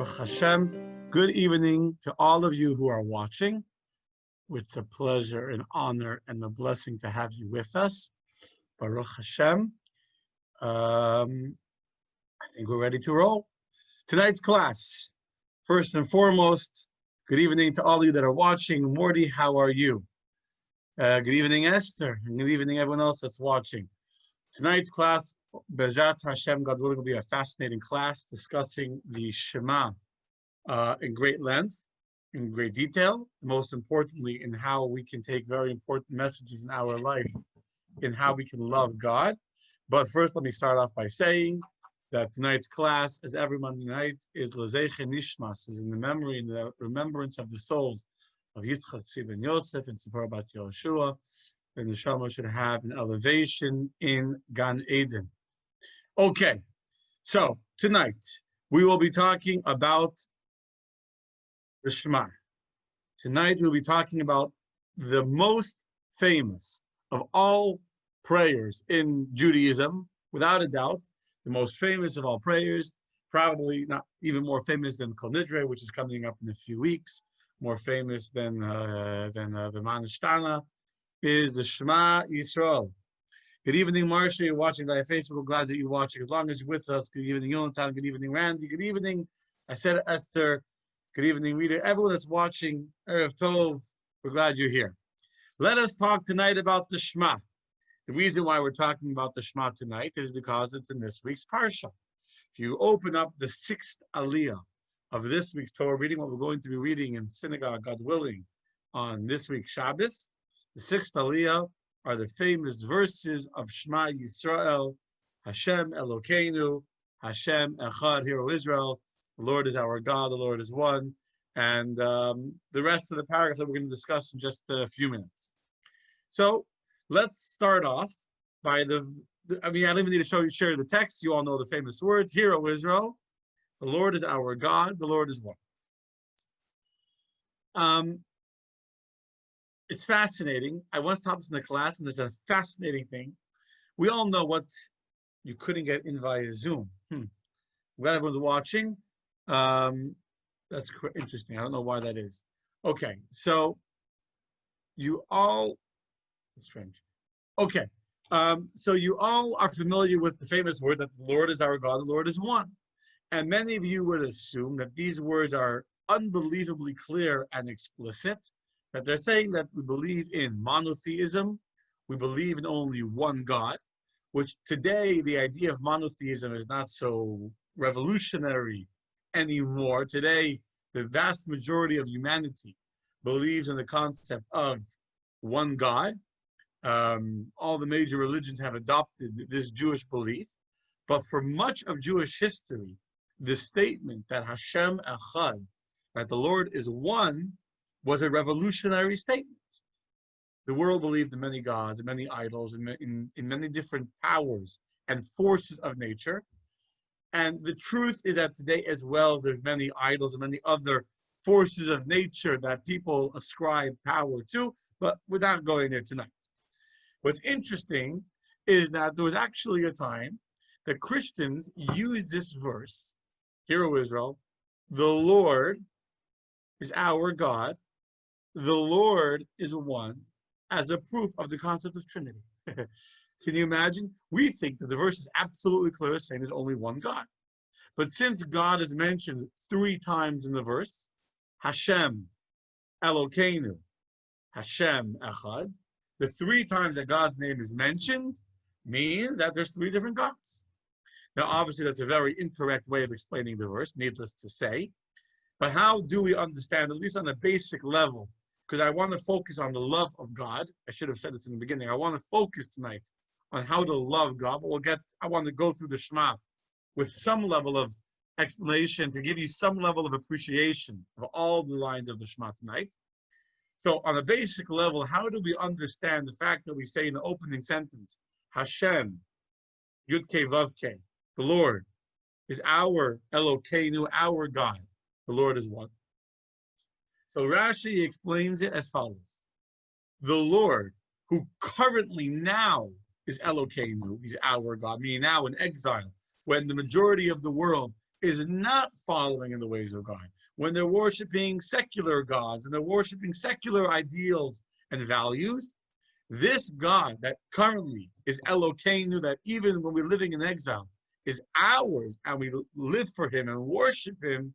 Baruch Hashem. Good evening to all of you who are watching. It's a pleasure and honor and a blessing to have you with us. Baruch Hashem. I think we're ready to roll. Tonight's class, first and foremost, good evening to all of you that are watching. Morty, how are you? Good evening, Esther, and good evening, everyone else that's watching. Tonight's class, Bezrat Hashem, God willing, will be a fascinating class discussing the Shema in great length, in great detail, most importantly, in how we can take very important messages in our life, in how we can love God. But first, let me start off by saying that tonight's class, as every Monday night, is L'Zeichen Nishmas, is in the memory and the remembrance of the souls of Yitzchak, Tzvi, and Yosef, and Tzipora Bat Yehoshua, and the Shema should have an elevation in Gan Eden. Okay, so tonight we will be talking about the Shema. Tonight we'll be talking about the most famous of all prayers in Judaism, without a doubt, the most famous of all prayers, probably not even more famous than Kol Nidre, which is coming up in a few weeks, more famous than the Manishtana, is the Shema Yisrael. Good evening, Marsha. You're watching via Facebook. We're glad that you're watching. As long as you're with us, good evening, Yonatan. Good evening, Randy. Good evening. I said Esther. Good evening, Rita. Everyone that's watching, Erev Tov, we're glad you're here. Let us talk tonight about the Shema. The reason why we're talking about the Shema tonight is because it's in this week's Parsha. If you open up the 6th Aliyah of this week's Torah reading, what we're going to be reading in synagogue, God willing, on this week's Shabbos, the 6th Aliyah are the famous verses of Shema Yisrael, Hashem Elokeinu, Hashem Echad, Hear O Israel, the Lord is our God, the Lord is one, and the rest of the paragraph that we're going to discuss in just a few minutes. So let's start off by I don't even need to share the text. You all know the famous words, Hear O Israel, the Lord is our God, the Lord is one. It's fascinating. I once taught this in the class, and there's a fascinating thing. We all know what you couldn't get in via Zoom. I'm glad everyone's watching. That's interesting. I don't know why that is. Okay, so you all, that's strange. Okay, so you all are familiar with the famous word that the Lord is our God, the Lord is one. And many of you would assume that these words are unbelievably clear and explicit, that they're saying that we believe in monotheism, we believe in only one God, which today the idea of monotheism is not so revolutionary anymore. Today, the vast majority of humanity believes in the concept of one God. All the major religions have adopted this Jewish belief, but for much of Jewish history, the statement that Hashem Echad, that the Lord is one, was a revolutionary statement. The world believed in many gods and many idols and in many different powers and forces of nature. And the truth is that today as well, there's many idols and many other forces of nature that people ascribe power to, but we're not going there tonight. What's interesting is that there was actually a time that Christians used this verse, Hear O Israel, the Lord is our God, the Lord is one, as a proof of the concept of Trinity. Can you imagine? We think that the verse is absolutely clear, saying there's only one God. But since God is mentioned 3 times in the verse, Hashem, Elokeinu, Hashem, Echad, the 3 times that God's name is mentioned means that there's 3 different gods. Now, obviously, that's a very incorrect way of explaining the verse, needless to say. But how do we understand, at least on a basic level, because I want to focus on the love of God. I should have said this in the beginning. I want to focus tonight on how to love God, but I want to go through the Shema with some level of explanation to give you some level of appreciation of all the lines of the Shema tonight. So on a basic level, how do we understand the fact that we say in the opening sentence, Hashem, Yud Kei Vav Kei, the Lord is our Elokeinu, our God. The Lord is one. So Rashi explains it as follows. The Lord, who currently now is Elokeinu, he's our God, meaning now in exile, when the majority of the world is not following in the ways of God, when they're worshiping secular gods and they're worshiping secular ideals and values, this God that currently is Elokeinu, that even when we're living in exile, is ours, and we live for him and worship him,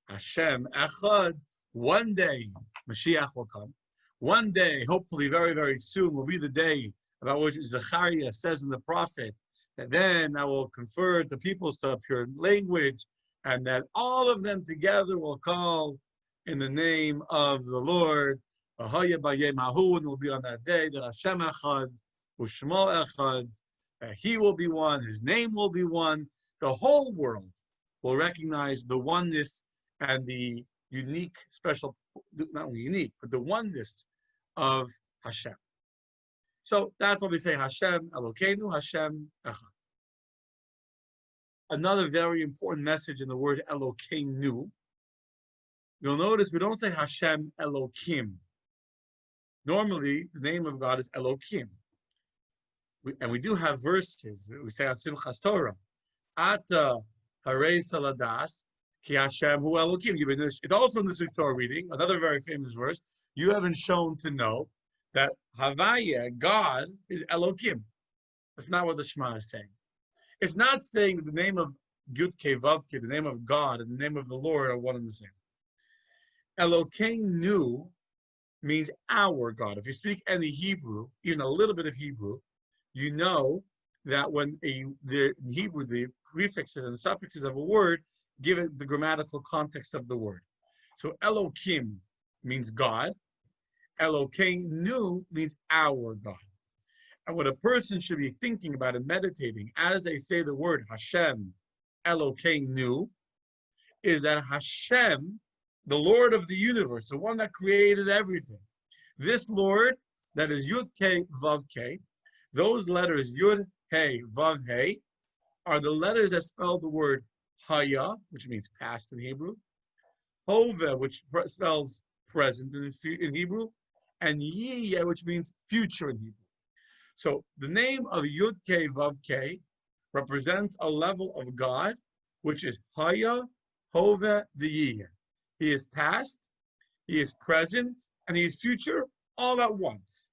Hashem Echad, one day Mashiach will come. One day, hopefully very, very soon, will be the day about which Zechariah says in the prophet, that then I will convert the peoples to a pure language, and that all of them together will call in the name of the Lord. And it will be on that day that Hashem Echad, Ushmo Echad, that he will be one, his name will be one. The whole world will recognize the oneness and the unique, special, not only unique, but the oneness of Hashem. So that's what we say, Hashem Elokeinu, Hashem Echad. Another very important message in the word Elokeinu, you'll notice we don't say Hashem Elokim. Normally, the name of God is Elokim. And we do have verses. We say on Simchas Torah, Ata Harei Saladas, Ki Hashem Hu Elokim. It's also in this week's Torah reading, another very famous verse. You haven't shown to know that Havaya, God, is Elokim. That's not what the Shema is saying. It's not saying that the name of Yud Kei Vav Kei, the name of God and the name of the Lord are one and the same. Elokeinu means our God. If you speak any Hebrew, even a little bit of Hebrew, you know that when in Hebrew, the prefixes and suffixes of a word give it the grammatical context of the word. So Elokim means God. Elokeinu means our God. And what a person should be thinking about and meditating as they say the word Hashem Elokeinu is that Hashem, the Lord of the universe, the one that created everything, this Lord that is Yud Kei Vav Kei, those letters Yud Hey Vav Hey are the letters that spell the word Haya, which means past in Hebrew, Hove, which spells present in Hebrew, and Yiyeh, which means future in Hebrew. So the name of Yud Kei Vav Kei represents a level of God, which is Haya, Hove, the Yiyeh. He is past, he is present, and he is future all at once.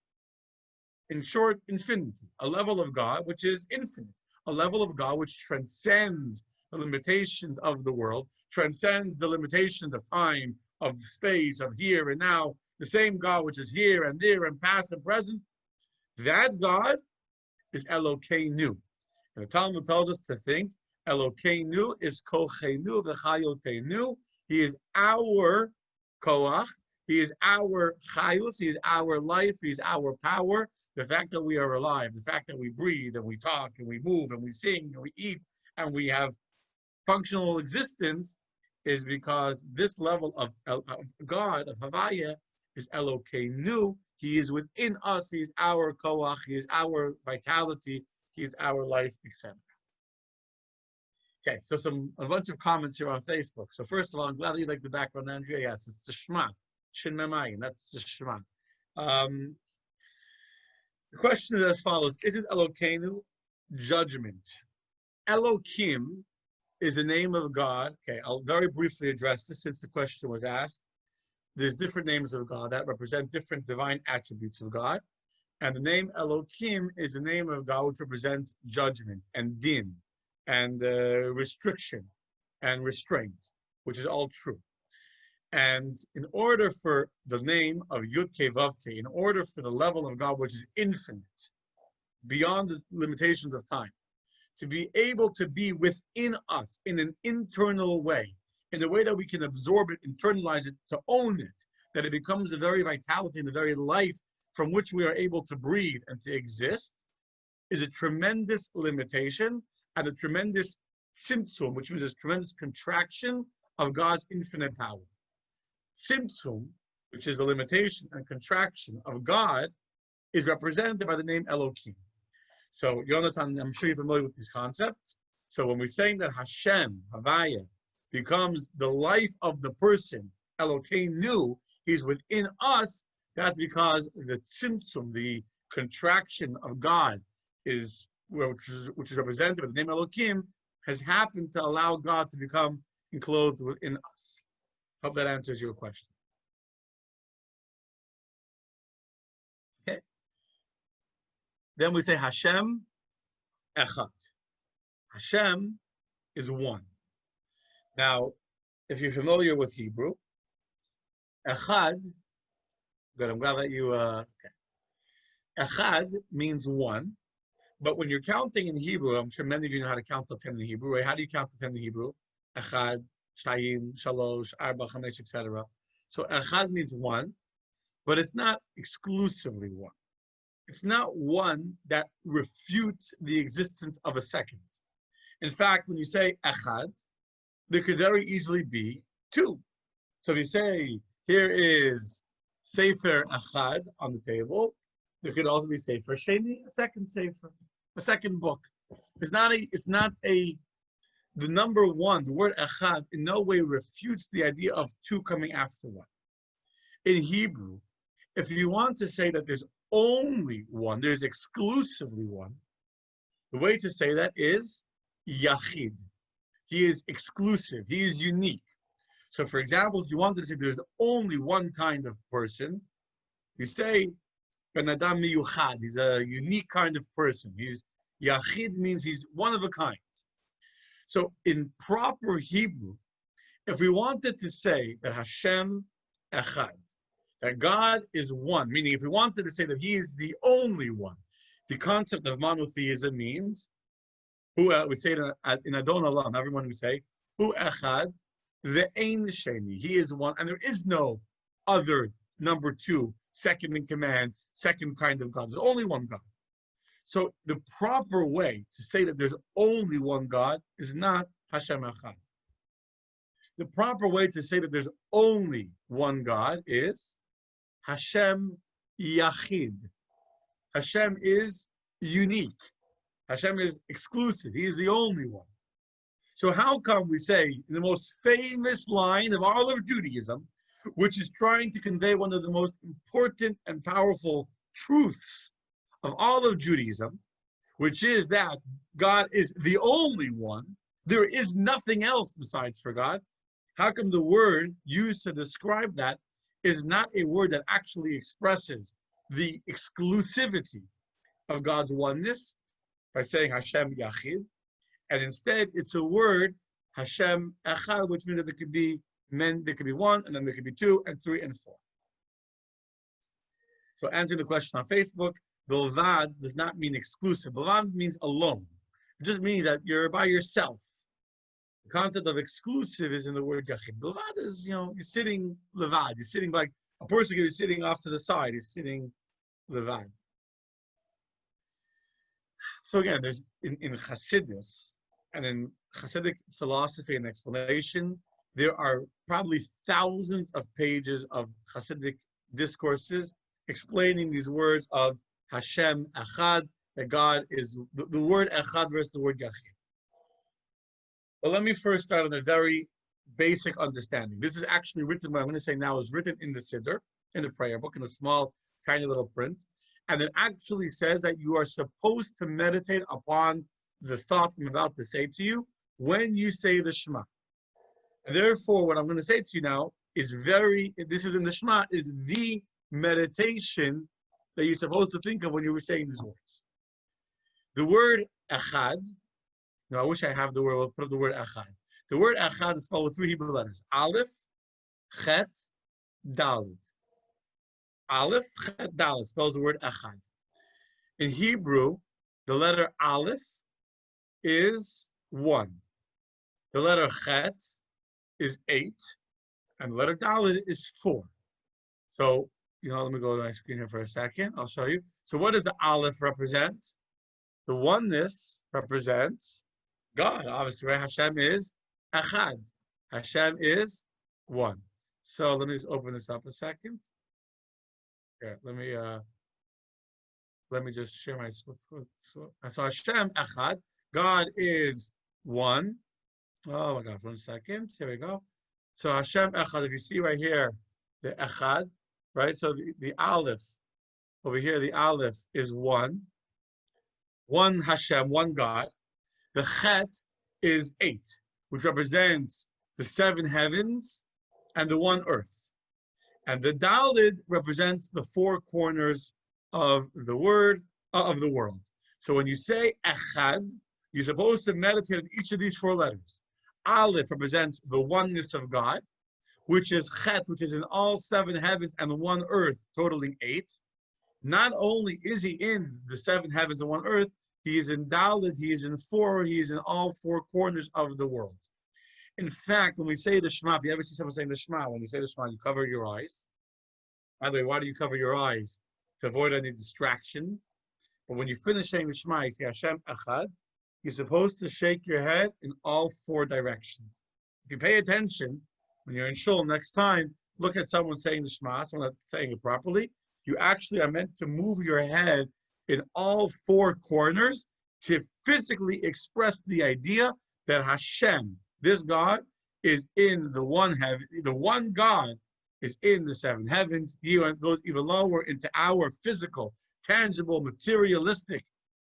In short, infinity, a level of God which is infinite, a level of God which transcends the limitations of the world, transcends the limitations of time, of space, of here and now, the same God which is here and there and past and present. That God is Elokeinu. And the Talmud tells us to think Elokeinu is Kochenu v'Chayotenu. He is our Koach. He is our Chayus. He is our life. He is our power. The fact that we are alive, the fact that we breathe and we talk and we move and we sing and we eat and we have functional existence is because this level of God, of Havaya, is Elokeinu. He is within us. He is our Koach. He is our vitality. He is our life, etc. Okay, so a bunch of comments here on Facebook. So first of all, I'm glad that you like the background, Andrea. Yes, it's the Shema. Shin Memayin, that's the Shema. The question is as follows: isn't Elokeinu judgment? Elokim is the name of God. Okay, I'll very briefly address this since the question was asked. There's different names of God that represent different divine attributes of God. And the name Elokim is the name of God which represents judgment and din and restriction and restraint, which is all true. And in order for the name of Yud Kei Vav Kei, in order for the level of God which is infinite, beyond the limitations of time, to be able to be within us in an internal way, in a way that we can absorb it, internalize it, to own it, that it becomes the very vitality and the very life from which we are able to breathe and to exist, is a tremendous limitation and a tremendous symptom, which means a tremendous contraction of God's infinite power. Symptom, which is a limitation and contraction of God, is represented by the name Elokim. So, Yonatan, I'm sure you're familiar with these concepts. So when we're saying that Hashem, Havaya, becomes the life of the person, Elokeinu, he's within us, that's because the symptom, the contraction of God, which is represented by the name Elokim, has happened to allow God to become enclosed within us. Hope that answers your question. Okay. Then we say Hashem Echad. Hashem is one. Now, if you're familiar with Hebrew, Echad, good, I'm glad that you, okay. Echad means one, but when you're counting in Hebrew, I'm sure many of you know how to count to 10 in Hebrew, right? How do you count to 10 in Hebrew? Echad, Shayim, Shalosh, Arba, Chamesh, etc. So Echad means one, but it's not exclusively one. It's not one that refutes the existence of a second. In fact, when you say Echad, there could very easily be two. So if you say, here is Sefer Echad on the table, there could also be Sefer Sheni, a second Sefer, a second book. The number one, the word Echad, in no way refutes the idea of two coming after one. In Hebrew, if you want to say that there's only one, there's exclusively one, the way to say that is Yachid. He is exclusive, he is unique. So for example, if you wanted to say there's only one kind of person, you say Ben Adam Miyuchad, he's a unique kind of person. He's Yachid means he's one of a kind. So in proper Hebrew, if we wanted to say that Hashem Echad, that God is one, meaning if we wanted to say that he is the only one, the concept of monotheism means, we say it in Adon Olam, everyone we say, Hu Echad, ve'ein sheni, he is one, and there is no other number two, second in command, second kind of God. There's only one God. So the proper way to say that there's only one God is not Hashem Echad. The proper way to say that there's only one God is Hashem Yachid. Hashem is unique. Hashem is exclusive. He is the only one. So how come we say in the most famous line of all of Judaism, which is trying to convey one of the most important and powerful truths of all of Judaism, which is that God is the only one, there is nothing else besides for God. How come the word used to describe that is not a word that actually expresses the exclusivity of God's oneness by saying Hashem Yachid, and instead it's a word Hashem Echad, which means that there could be one, and then there could be two, and three, and four. So answering the question on Facebook, Bilvad does not mean exclusive. Bilvad means alone. It just means that you're by yourself. The concept of exclusive is in the word Yachid. Bilvad is, you're sitting levad. You're sitting like a person who's sitting off to the side. He's sitting levad. So again, there's in Hasidus and in Hasidic philosophy and explanation, there are probably thousands of pages of Hasidic discourses explaining these words of Hashem Echad, that God is the word Echad versus the word Yachid. But let me first start on a very basic understanding. This is actually written, what I'm going to say now is written in the Siddur, in the prayer book, in a small, tiny little print. And it actually says that you are supposed to meditate upon the thought I'm about to say to you when you say the Shema. And therefore, what I'm going to say to you now is this is in the Shema, is the meditation that you're supposed to think of when you were saying these words. The word Echad, I wish I have the word, we'll put up the word Echad. The word Echad is spelled with 3 Hebrew letters. Aleph, Chet, Dalet. Aleph, Chet, Dalet spells the word Echad. In Hebrew, the letter Aleph is 1. The letter Chet is 8. And the letter Dalet is 4. So, let me go to my screen here for a second. I'll show you. So what does the Aleph represent? The oneness represents God, obviously, right? Hashem is Echad. Hashem is one. So let me just open this up a second. Here, let me just share my. So Hashem Echad, God is one. Oh my God! 1 second. Here we go. So Hashem Echad. If you see right here, the Echad, right? So the Aleph over here, the Aleph is one. One Hashem, one God. The Chet is 8, which represents the 7 heavens and the 1 earth. And the Dalid represents the 4 corners of the word of the world. So when you say Echad, you're supposed to meditate on each of these 4 letters. Aleph represents the oneness of God, which is Chet, which is in all 7 heavens and the 1 earth, totaling 8. Not only is he in the 7 heavens and 1 earth, he is in Dalid, he is in 4, he is in all 4 corners of the world. In fact, when we say the Shema, if you ever see someone saying the Shema, when you say the Shema, you cover your eyes. By the way, why do you cover your eyes? To avoid any distraction. But when you finish saying the Shema, you say Hashem Echad, you're supposed to shake your head in all 4 directions. If you pay attention, when you're in shul next time, look at someone saying the Shema, someone that's saying it properly. You actually are meant to move your head in all 4 corners to physically express the idea that Hashem, this God, is in the one heaven. The one God is in the 7 heavens. He goes even lower into our physical, tangible, materialistic,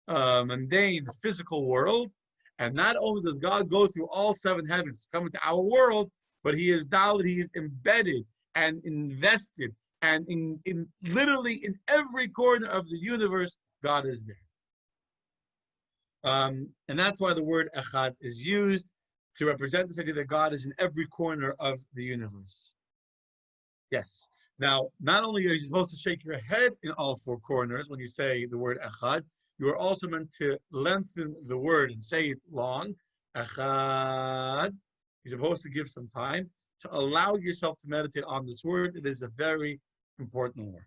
mundane, physical world. And not only does God go through all 7 heavens to come into our world, but he is Daled, he is embedded and invested, and in literally in every corner of the universe, God is there. And that's why the word Echad is used to represent this idea that God is in every corner of the universe. Yes. Now, not only are you supposed to shake your head in all 4 corners when you say the word Echad, you are also meant to lengthen the word and say it long. Echad. You're supposed to give some time to allow yourself to meditate on this word. It is a very important word.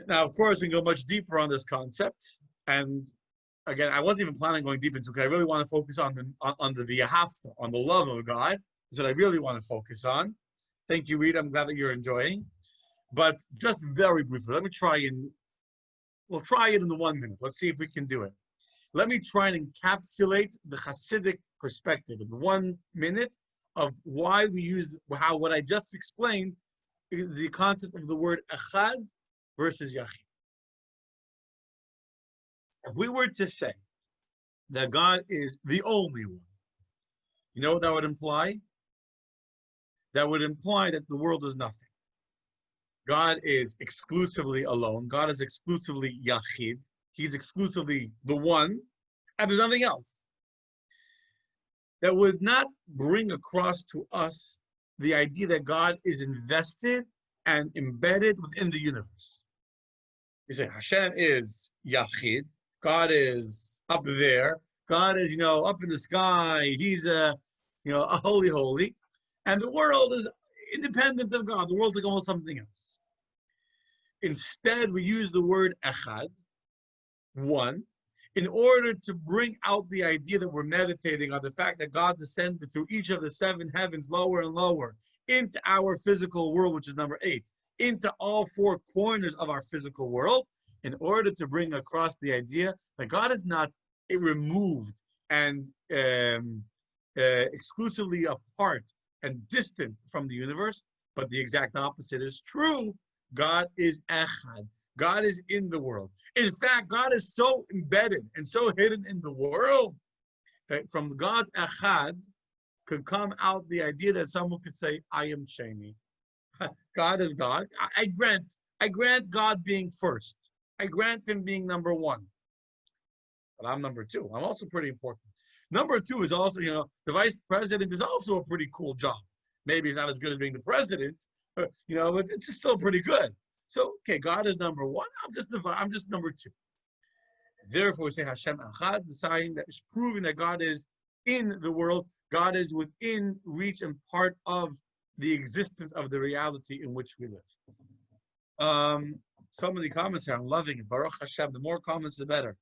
Now, of course, we can go much deeper on this concept. And again, I wasn't even planning on going deep into it because I really want to focus on the V'ahavta, on the love of God. That's what I really want to focus on. Thank you, Rita. I'm glad that you're enjoying. But just very briefly, let me we'll try it in the 1 minute. Let's see if we can do it. Let me try and encapsulate the Hasidic perspective in 1 minute of why we use, what I just explained is the concept of the word Echad versus Yachid. If we were to say that God is the only one, you know what that would imply? That would imply that the world is nothing. God is exclusively alone. God is exclusively Yachid. He's exclusively the one, and there's nothing else. That would not bring across to us the idea that God is invested and embedded within the universe. You say Hashem is Yachid. God is up there. God is, up in the sky. He's a holy. And the world is independent of God. The world's like almost something else. Instead, we use the word Echad, one, in order to bring out the idea that we're meditating on the fact that God descended through each of the 7 heavens, lower and lower, into our physical world, which is number 8, into all 4 corners of our physical world, in order to bring across the idea that God is not removed and exclusively apart and distant from the universe, but the exact opposite is true. God is Echad. God is in the world. In fact, God is so embedded and so hidden in the world that from God's Echad could come out the idea that someone could say, I am Shema. God is God. I grant God being first. I grant him being number 1. But I'm number 2. I'm also pretty important. Number 2 is also, the vice president is also a pretty cool job. Maybe it's not as good as being the president, but it's still pretty good. So, okay, God is number 1. I'm just number 2. Therefore, we say Hashem Echad, the sign that is proving that God is in the world. God is within reach and part of the existence of the reality in which we live. So many comments here. I'm loving it. Baruch Hashem. The more comments, the better.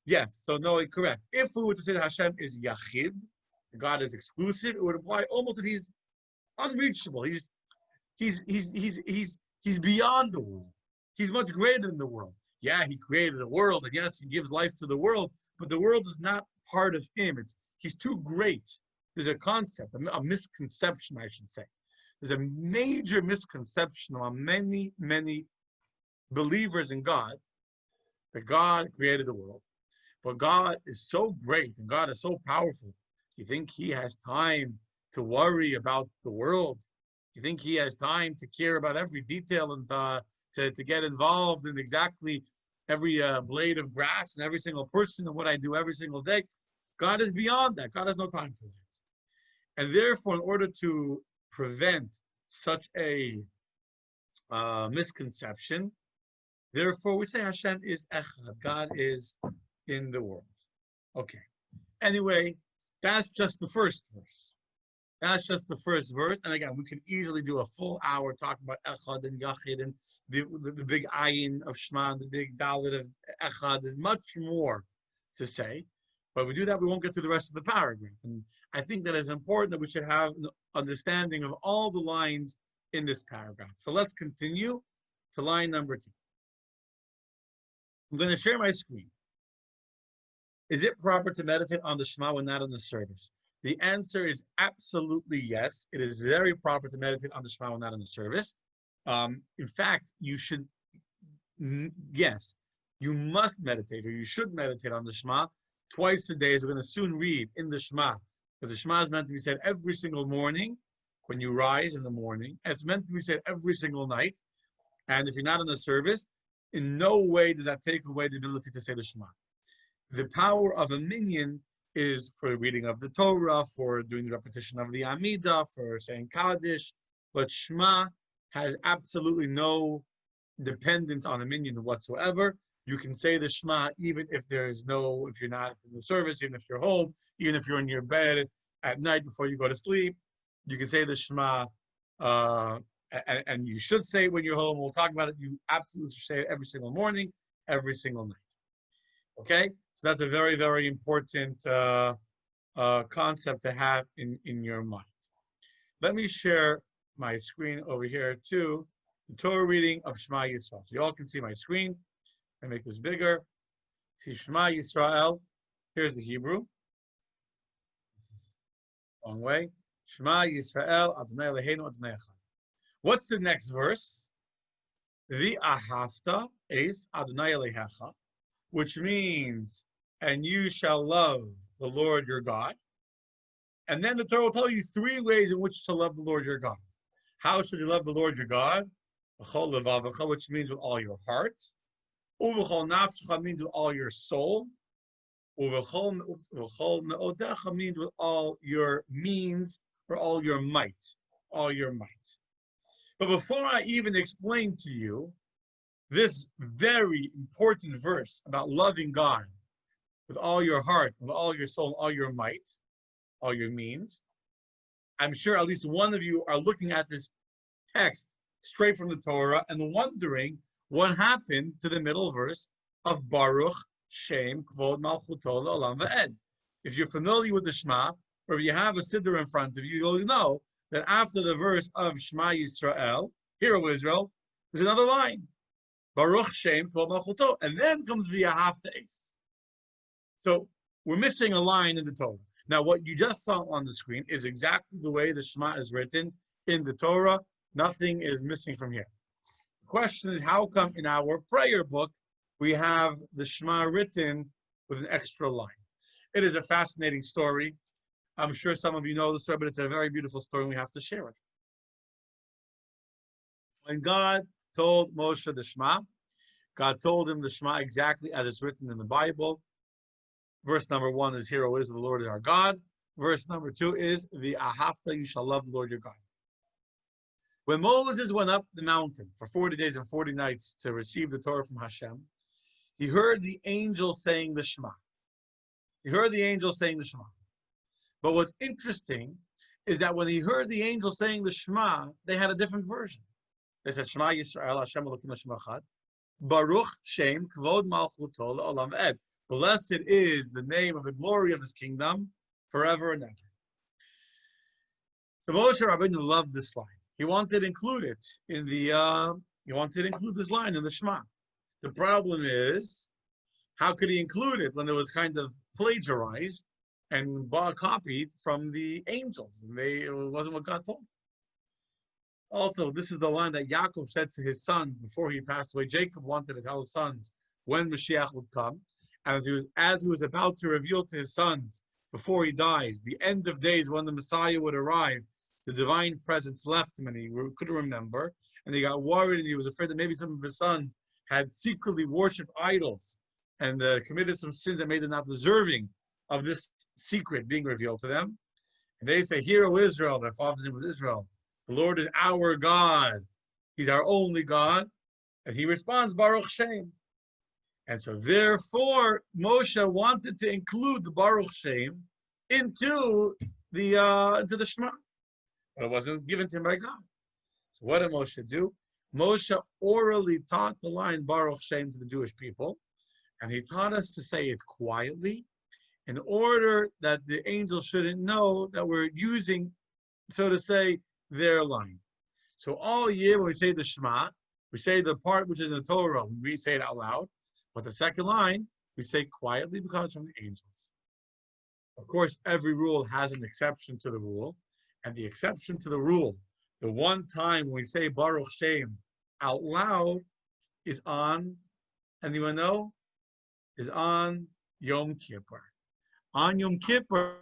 Yes. So no, correct. If we were to say that Hashem is Yachid, God is exclusive, it would imply almost that He's unreachable. He's beyond the world. He's much greater than the world. Yeah, He created a world, and yes, He gives life to the world, but the world is not part of Him. He's too great. There's a concept, a misconception, I should say. There's a major misconception among many, many believers in God, that God created the world, But God is so great and God is so powerful. You think he has time to worry about the world? You think he has time to care about every detail and to get involved in exactly every blade of grass and every single person and what I do every single day? God is beyond that. God has no time for that. And therefore, in order to prevent such a misconception, therefore we say Hashem is Echad. God is in the world. Okay. Anyway, that's just the first verse. That's just the first verse. And again, we can easily do a full hour talking about Echad and Yachid and the big ayin of Shema and the big dalit of Echad. There's much more to say. But if we do that, we won't get through the rest of the paragraph. And I think that it's important that we should have an understanding of all the lines in this paragraph. So let's continue to line number 2. I'm going to share my screen. Is it proper to meditate on the Shema when not on the service? The answer is absolutely yes. It is very proper to meditate on the Shema when not on the service. In fact, you should, yes, you must meditate, or you should meditate on the Shema twice a day, as we're going to soon read in the Shema. Because the Shema is meant to be said every single morning when you rise in the morning. It's meant to be said every single night. And if you're not in the service, in no way does that take away the ability to say the Shema. The power of a minyan is for reading of the Torah, for doing the repetition of the Amidah, for saying Kaddish. But Shema has absolutely no dependence on a minyan whatsoever. You can say the Shema even if if you're not in the service, even if you're home, even if you're in your bed at night before you go to sleep. You can say the Shema, and you should say it when you're home. We'll talk about it. You absolutely should say it every single morning, every single night. Okay? So that's a very, very important concept to have in your mind. Let me share my screen over here too. The Torah reading of Shema Yisrael. So you all can see my screen. I make this bigger. See Shema Yisrael. Here's the Hebrew. Long way. Shema Yisrael Adonai Eloheinu Adonai Echad. What's the next verse? The Ahavta is Adonai Elohecha, which means, and you shall love the Lord your God. And then the Torah will tell you 3 ways in which to love the Lord your God. How should you love the Lord your God? Which means with all your heart. Uv'chol nafshecha means with all your soul. Uv'chol me'odecha means with all your means or all your might. All your might. But before I even explain to you this very important verse about loving God with all your heart, with all your soul, all your might, all your means, I'm sure at least one of you are looking at this text straight from the Torah and wondering what happened to the middle verse of Baruch Shem Kvod Malchuto L'Olam V'Ed. If you're familiar with the Shema, or if you have a Siddur in front of you, you'll know that after the verse of Shema Yisrael, Hear, O Israel, there's another line. Baruch Shem Kvod Malchuto. And then comes V'Yahavta Es. So we're missing a line in the Torah. Now, what you just saw on the screen is exactly the way the Shema is written in the Torah. Nothing is missing from here. The question is, how come in our prayer book we have the Shema written with an extra line? It is a fascinating story. I'm sure some of you know the story, but it's a very beautiful story and we have to share it. When God told Moshe the Shema, God told him the Shema exactly as it's written in the Bible. Verse number 1 is, Hear, O Israel, the Lord is our God. Verse number 2 is, V'ahavta, you shall love the Lord your God. When Moses went up the mountain for 40 days and 40 nights to receive the Torah from Hashem, he heard the angel saying the Shema. He heard the angel saying the Shema. But what's interesting is that when he heard the angel saying the Shema, they had a different version. They said, Shema Yisrael, Hashem Elokeinu Hashem Echad, Baruch Shem Kvod Malchuto L'Olam V'Ed. Blessed is the name of the glory of his kingdom forever and ever. So Moshe Rabbeinu loved this line. He wanted to include it in the. He wanted to include this line in the Shema. The problem is, how could he include it when it was kind of plagiarized and copied from the angels? And it wasn't what God told him. Also, this is the line that Yaakov said to his son before he passed away. Jacob wanted to tell his sons when Mashiach would come. And as he was about to reveal to his sons before he dies, the end of days when the Messiah would arrive, the divine presence left him and he couldn't remember. And he got worried and he was afraid that maybe some of his sons had secretly worshipped idols and committed some sins that made them not deserving of this secret being revealed to them. And they say, "Hear, O Israel," their father's name was Israel, "the Lord is our God. He's our only God." And he responds, "Baruch Shem." And so therefore, Moshe wanted to include the Baruch Shem into the Shema. But it wasn't given to him by God. So what did Moshe do? Moshe orally taught the line Baruch Shem to the Jewish people, and he taught us to say it quietly in order that the angels shouldn't know that we're using, so to say, their line. So all year when we say the Shema, we say the part which is in the Torah, we say it out loud, but the second line, we say quietly because it's from the angels. Of course, every rule has an exception to the rule, and the exception to the rule, the one time we say Baruch Shem out loud is on, anyone know? Is on Yom Kippur. On Yom Kippur,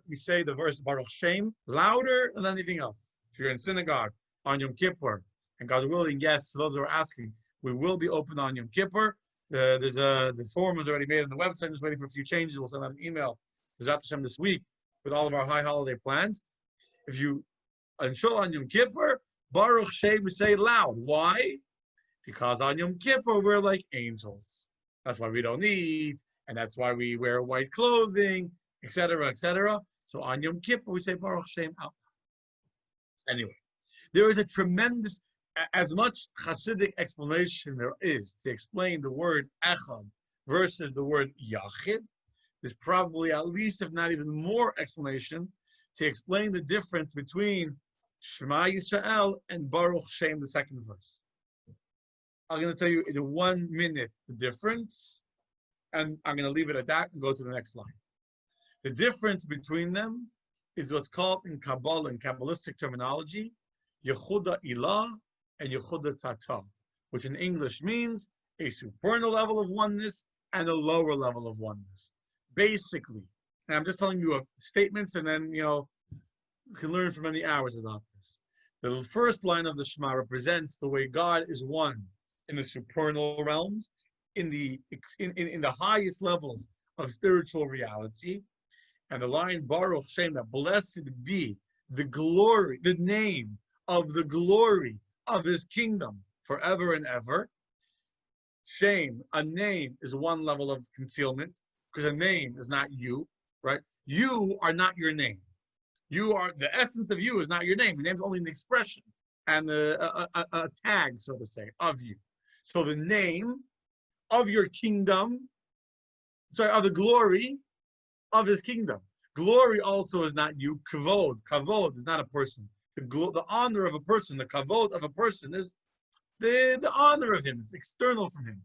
we say the verse Baruch Shem louder than anything else. If you're in synagogue on Yom Kippur, and God willing, yes, for those who are asking, we will be open on Yom Kippur. The form was already made on the website. I'm just waiting for a few changes. We'll send out an email to Zat Hashem this week with all of our high holiday plans. If you ensure on Yom Kippur, Baruch Shem, we say it loud. Why? Because on Yom Kippur, we're like angels. That's why we don't eat, and that's why we wear white clothing, etc., etc. So on Yom Kippur, we say Baruch Shem out. Anyway, there is a tremendous, as much Hasidic explanation there is to explain the word Echad versus the word Yachid. There's probably at least, if not even more, explanation to explain the difference between Shema Yisrael and Baruch Shem, the second verse. I'm going to tell you in 1 minute the difference, and I'm going to leave it at that and go to the next line. The difference between them is what's called in Kabbalah, in Kabbalistic terminology, Yehuda Ilah and Yehuda Tata, which in English means a supernal level of oneness and a lower level of oneness. Basically, and I'm just telling you of statements, and then you can learn for many hours about this. The first line of the Shema represents the way God is one in the supernal realms, in the highest levels of spiritual reality, and the line Baruch Shem, that blessed be the glory, the name of the glory of His kingdom forever and ever. Shem, a name, is one level of concealment, because a name is not you, right? You are not your name. You are, the essence of you is not your name. Your name is only an expression and a tag, so to say, of you. So the name of your kingdom, of the glory of His kingdom. Glory also is not you. Kavod is not a person. The honor of a person, the kavod of a person is the honor of him. It's external from him.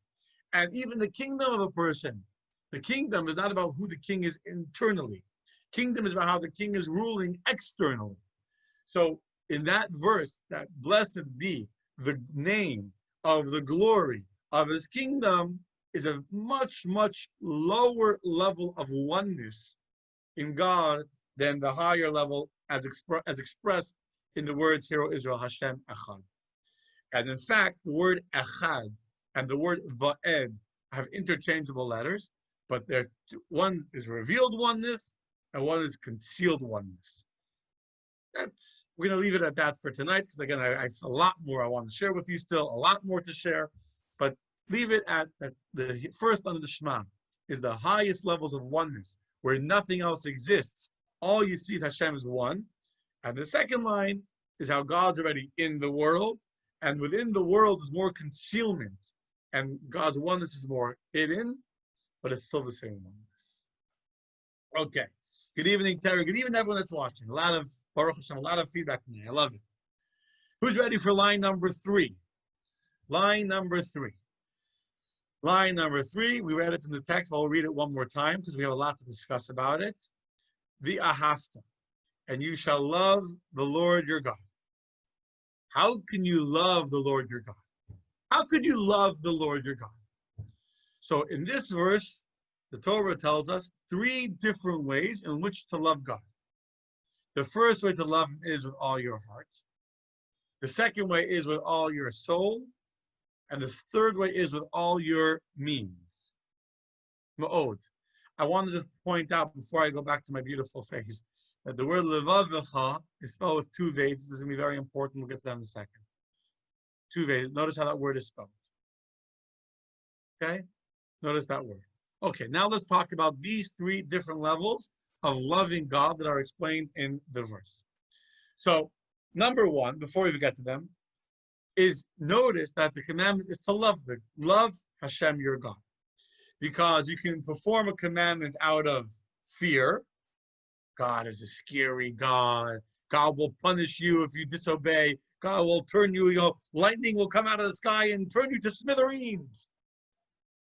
And even the kingdom of a person, the kingdom is not about who the king is internally. Kingdom is about how the king is ruling externally. So in that verse, that blessed be the name of the glory of His kingdom, is a much, much lower level of oneness in God than the higher level as expressed in the words, "Hear, O Israel, Hashem Echad." And in fact, the word Echad and the word Va'ed have interchangeable letters, but one is revealed oneness and one is concealed oneness. We're going to leave it at that for tonight, because again, I have a lot more I want to share with you still, a lot more to share, but leave it at that. The first under the Shema is the highest levels of oneness, where nothing else exists. All you see, Hashem is one. And the second line is how God's already in the world, and within the world is more concealment, and God's oneness is more hidden, but it's still the same oneness. Okay. Good evening, Terry. Good evening, everyone that's watching. A lot of Baruch Hashem, a lot of feedback from me. I love it. Who's ready for line number 3? Line number 3. Line number 3. We read it in the text, but I'll read it one more time because we have a lot to discuss about it. The Ahavta. And you shall love the Lord your God. How can you love the Lord your God? How could you love the Lord your God? So in this verse, the Torah tells us 3 different ways in which to love God. The first way to love him is with all your heart. The second way is with all your soul. And the third way is with all your means. Ma'od. I want to just point out before I go back to my beautiful face that the word levavecha is spelled with 2 V's. This is going to be very important. We'll get to that in a second. 2 V's. Notice how that word is spelled. Okay? Notice that word. Okay, now let's talk about these 3 different levels of loving God that are explained in the verse. So, number 1, before we even get to them, is notice that the commandment is to love Hashem your God. Because you can perform a commandment out of fear. God is a scary God. God will punish you if you disobey. God will turn you, lightning will come out of the sky and turn you to smithereens.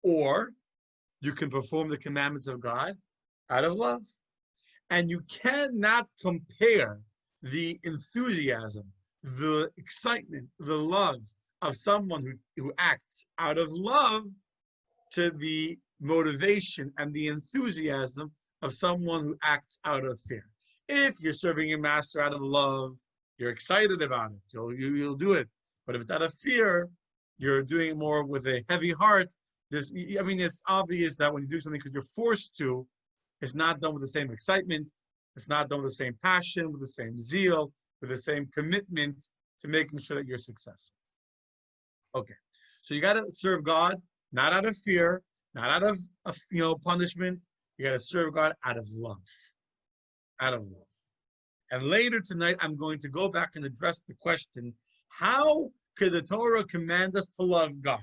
Or you can perform the commandments of God out of love. And you cannot compare the enthusiasm, the excitement, the love of someone who acts out of love to the motivation and the enthusiasm of someone who acts out of fear. If you're serving your master out of love, you're excited about it, you'll do it. But if it's out of fear, you're doing it more with a heavy heart. It's obvious that when you do something because you're forced to, it's not done with the same excitement, it's not done with the same passion, with the same zeal, with the same commitment to making sure that you're successful. Okay, so you got to serve God not out of fear, not out of punishment. You got to serve God out of love, out of love. And later tonight, I'm going to go back and address the question: how could the Torah command us to love God?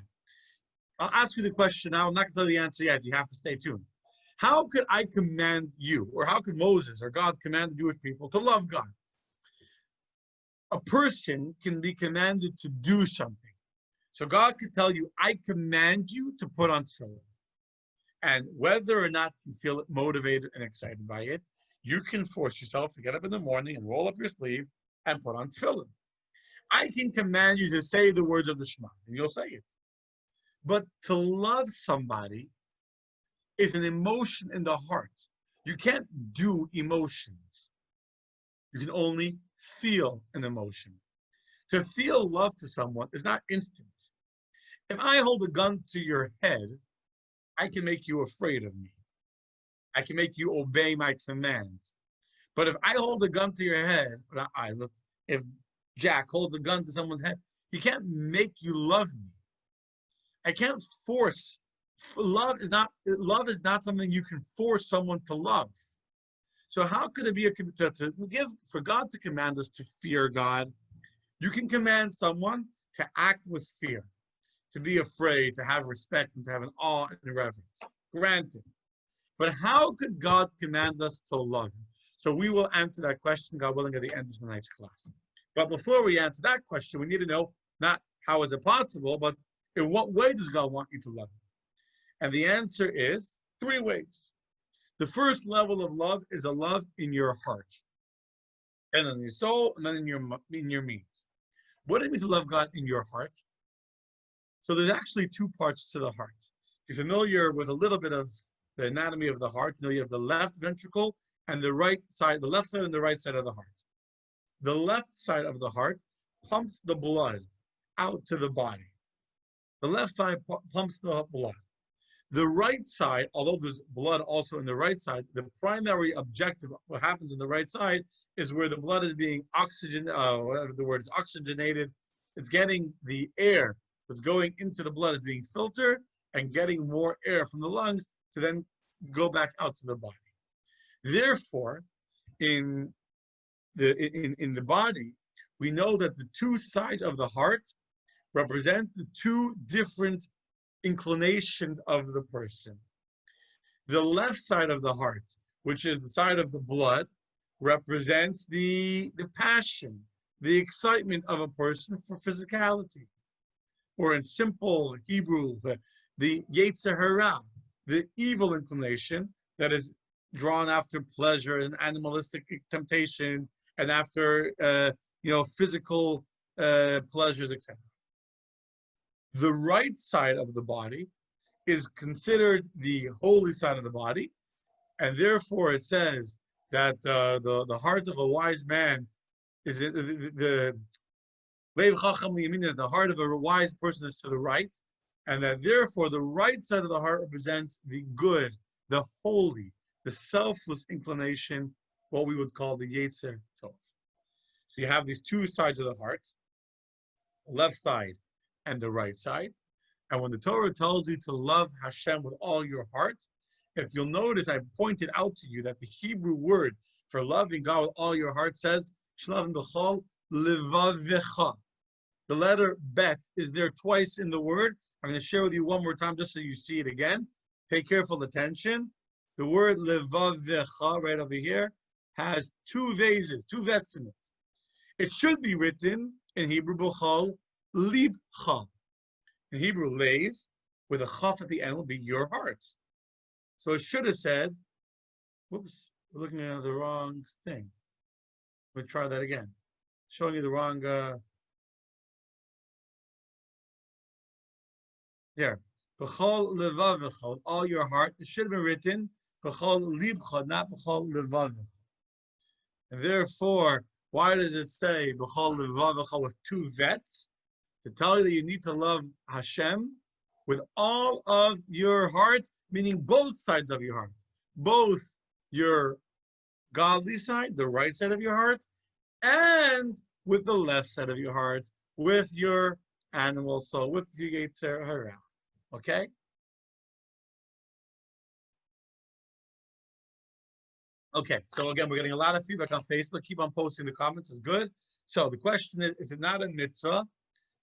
I'll ask you the question now. I'm not going to tell you the answer yet. You have to stay tuned. How could I command you, or how could Moses or God command the Jewish people to love God? A person can be commanded to do something. So God could tell you, I command you to put on tefillin. And whether or not you feel motivated and excited by it, you can force yourself to get up in the morning and roll up your sleeve and put on tefillin. I can command you to say the words of the Shema, and you'll say it. But to love somebody is an emotion in the heart. You can't do emotions. You can only feel an emotion. To feel love to someone is not instant. If I hold a gun to your head, I can make you afraid of me. I can make you obey my commands. But if I hold a gun to your head, if Jack holds a gun to someone's head, he can't make you love me. I can't force. Love is not something you can force someone to love. So how could it be for God to command us to fear God? You can command someone to act with fear, to be afraid, to have respect, and to have an awe and reverence. Granted. But how could God command us to love him? So we will answer that question, God willing, at the end of tonight's class. But before we answer that question, we need to know not how is it possible, but in what way does God want you to love him? And the answer is 3 ways. The first level of love is a love in your heart, and in your soul, and then in your means. What do you mean to love God in your heart? So there's actually 2 parts to the heart. If you're familiar with a little bit of the anatomy of the heart, you have the left ventricle and the right side, the left side and the right side of the heart. The left side of the heart pumps the blood out to the body. The left side pumps the blood. The right side, although there's blood also in the right side, the primary objective of what happens in the right side is where the blood is being oxygenated. It's getting the air that's going into the blood is being filtered and getting more air from the lungs to then go back out to the body. Therefore, in the body, we know that the 2 sides of the heart represent the 2 different inclinations of the person. The left side of the heart, which is the side of the blood, represents the passion, the excitement of a person for physicality. Or in simple Hebrew, the Yetzer Hara, the evil inclination that is drawn after pleasure and animalistic temptation and after physical pleasures, etc. The right side of the body is considered the holy side of the body, and therefore it says that the heart of a wise man is the heart of a wise person is to the right, and that therefore the right side of the heart represents the good, the holy, the selfless inclination, what we would call the Yetzer Tov. So you have these two sides of the heart, the left side and the right side. And when the Torah tells you to love Hashem with all your heart, if you'll notice, I pointed out to you that the Hebrew word for loving God with all your heart says, Shlavim b'chol levavecha. The letter bet is there twice in the word. I'm going to share with you one more time just so you see it again. Pay careful attention. The word levavecha right over here has two vases, two vets in it. It should be written in Hebrew b'chol libcha. In Hebrew, leiv, with a chaf at the end, will be your heart. So it should have said, whoops, we're looking at the wrong thing. We'll try that again. Showing you the wrong, there. B'chol levavecha, with all your heart. It should have been written, b'chol libcha, not b'chol levavecha. And therefore, why does it say b'chol levavecha with two vets? To tell you that you need to love Hashem with all of your heart, meaning both sides of your heart. Both your godly side, the right side of your heart, and with the left side of your heart, with your animal soul, with your Yetzer Hara. Okay? Okay, so again, we're getting a lot of feedback on Facebook. Keep on posting the comments, it's good. So the question is it not a mitzvah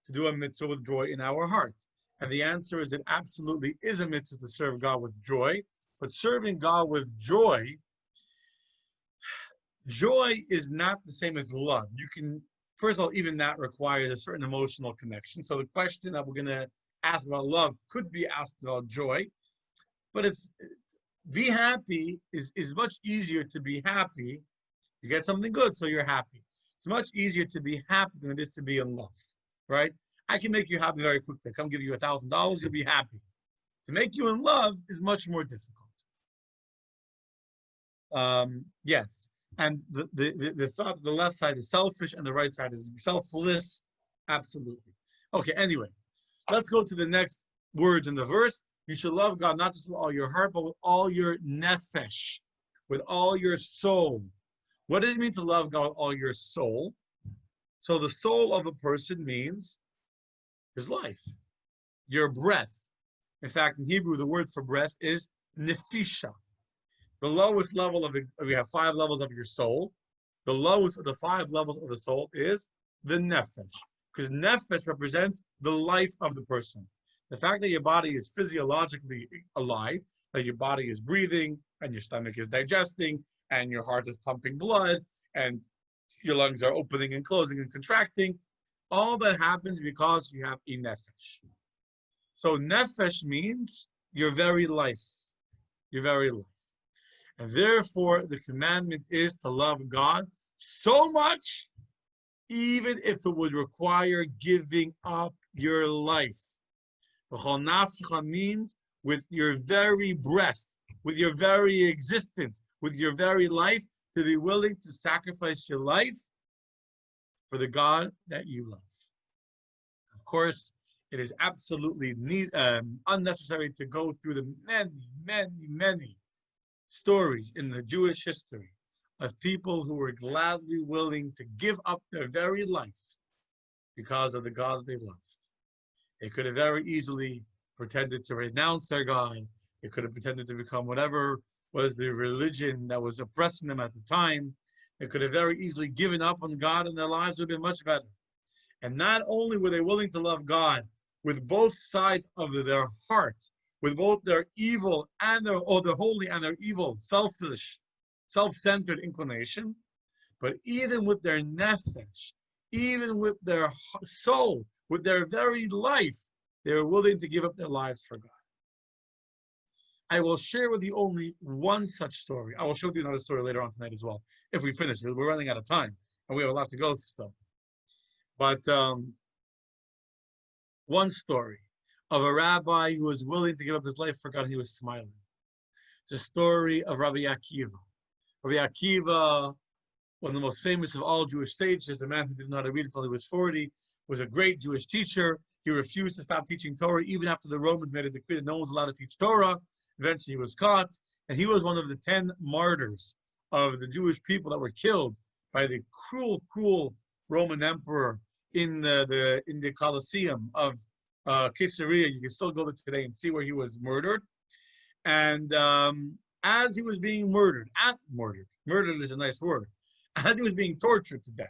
to do a mitzvah with joy in our heart? And the answer is it absolutely is a mitzvah to serve God with joy, but serving God with joy is not the same as love. You can, first of all, even that requires a certain emotional connection. So the question that we're going to ask about love could be asked about joy, but be happy is much easier to be happy. You get something good, so you're happy. It's much easier to be happy than it is to be in love. Right? I can make you happy very quickly. I come give you $1,000, you'll be happy. To make you in love is much more difficult. Yes, and the thought, the left side is selfish and the right side is selfless. Absolutely. Okay, anyway, let's go to the next words in the verse. You should love God not just with all your heart, but with all your nefesh, with all your soul. What does it mean to love God with all your soul? So the soul of a person means his life, your breath. In fact, in Hebrew, the word for breath is nefisha. The lowest level of it, we have 5 levels of your soul. The lowest of the 5 levels of the soul is the nefesh, because nefesh represents the life of the person. The fact that your body is physiologically alive, that your body is breathing, and your stomach is digesting, and your heart is pumping blood, and your lungs are opening and closing and contracting. All that happens because you have a nefesh. So nefesh means your very life, your very life. And therefore, the commandment is to love God so much, even if it would require giving up your life. V'chol nafshecha means with your very breath, with your very existence, with your very life, to be willing to sacrifice your life for the God that you love. Of course, it is absolutely unnecessary to go through the many stories in the Jewish history of people who were gladly willing to give up their very life because of the God they loved. They could have very easily pretended to renounce their God. They could have pretended to become whatever was the religion that was oppressing them at the time. They could have very easily given up on God, and their lives would have been much better. And not only were they willing to love God with both sides of their heart, with both their evil and their holy and their evil, selfish, self-centered inclination, but even with their nefesh, even with their soul, with their very life, they were willing to give up their lives for God. I will share with you only one such story. I will show you another story later on tonight as well, if we finish it. We're running out of time, and we have a lot to go through still. But one story of a rabbi who was willing to give up his life for God, and he was smiling. The story of Rabbi Akiva. Rabbi Akiva, one of the most famous of all Jewish sages, a man who didn't know how to read until he was 40, was a great Jewish teacher. He refused to stop teaching Torah, even after the Romans made a decree that no one was allowed to teach Torah. Eventually he was caught, and he was one of the 10 martyrs of the Jewish people that were killed by the cruel Roman emperor in the Colosseum of Caesarea. You can still go there today and see where he was murdered. And as he was being murdered is a nice word, as he was being tortured to death.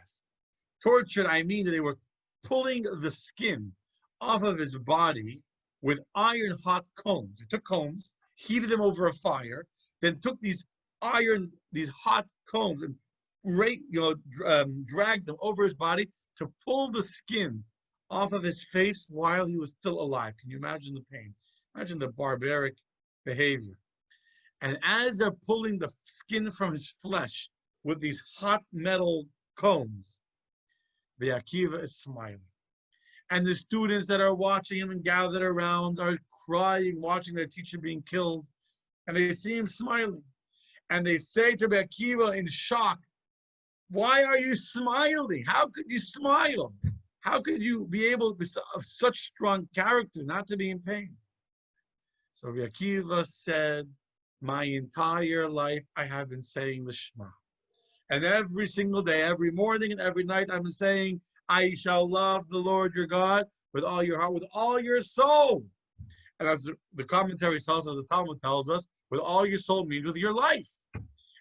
Tortured, I mean that they were pulling the skin off of his body with iron hot combs. They took combs, heated them over a fire, then took these hot combs and dragged them over his body to pull the skin off of his face while he was still alive. Can you imagine the pain? Imagine the barbaric behavior. And as they're pulling the skin from his flesh with these hot metal combs, the Akiva is smiling. And the students that are watching him and gathered around are crying, watching their teacher being killed. And they see him smiling. And they say to Rabbi Akiva in shock, "Why are you smiling? How could you smile? How could you be able, of such strong character, not to be in pain?" So Rabbi Akiva said, "My entire life I have been saying the Shema. And every single day, every morning and every night, I've been saying, I shall love the Lord your God with all your heart, with all your soul." And as the commentary tells us, the Talmud tells us, with all your soul means with your life.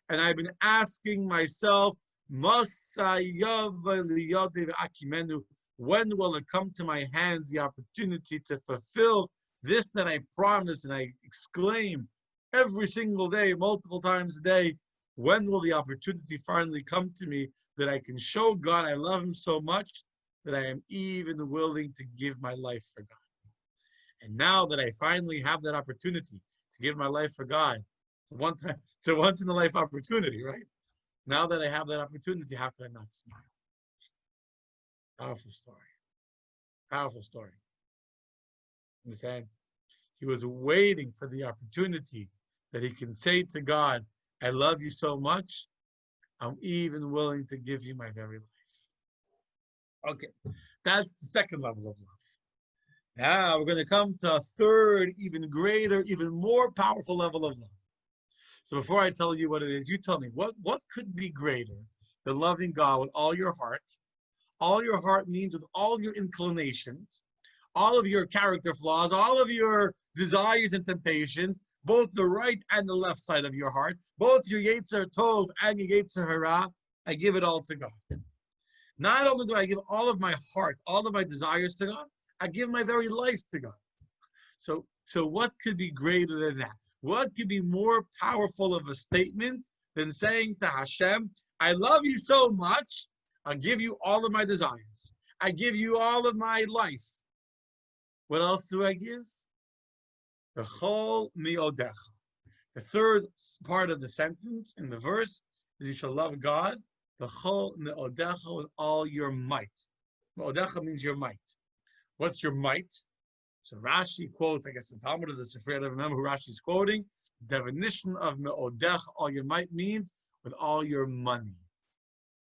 And I've been asking myself, when will it come to my hands the opportunity to fulfill this that I promised? And I exclaim every single day, multiple times a day, when will the opportunity finally come to me that I can show God I love him so much that I am even willing to give my life for God? And now that I finally have that opportunity to give my life for God, it's a once in a life opportunity, right? Now that I have that opportunity, how can I not smile? Powerful story. Powerful story. Understand? He was waiting for the opportunity that he can say to God, I love you so much, I'm even willing to give you my very life. Okay, that's the second level of love. Now we're going to come to a third, even greater, even more powerful level of love. So before I tell you what it is, you tell me, what could be greater than loving God with all your heart? All your heart means with all of your inclinations, all of your character flaws, all of your desires and temptations, both the right and the left side of your heart, both your Yetzer Tov and your Yetzer Hara, I give it all to God. Not only do I give all of my heart, all of my desires to God, I give my very life to God. So what could be greater than that? What could be more powerful of a statement than saying to Hashem, I love you so much, I'll give you all of my desires. I give you all of my life. What else do I give? The whole mi'odecha. The third part of the sentence in the verse is you shall love God, the whole mi'odecha, with all your might. Mi'odecha means your might. What's your might? So Rashi quotes, I guess the Talmud of the Sefer, I don't remember who Rashi is quoting. The definition of mi'odecha, all your might, means with all your money.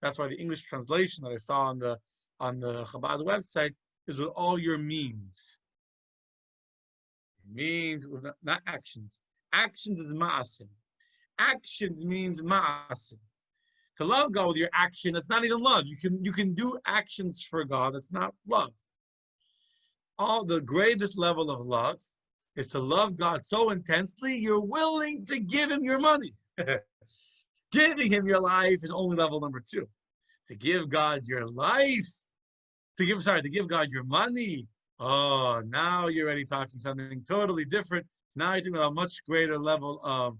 That's why the English translation that I saw on the Chabad website is with all your means. Means, not actions. Actions is ma'asim. Actions means ma'asim. To love God with your action, that's not even love. You can do actions for God. That's not love. All the greatest level of love is to love God so intensely you're willing to give him your money. Giving him your life is only level number 2. To give God your life, to give God your money. Oh, now you're already talking something totally different. Now you're talking about a much greater level of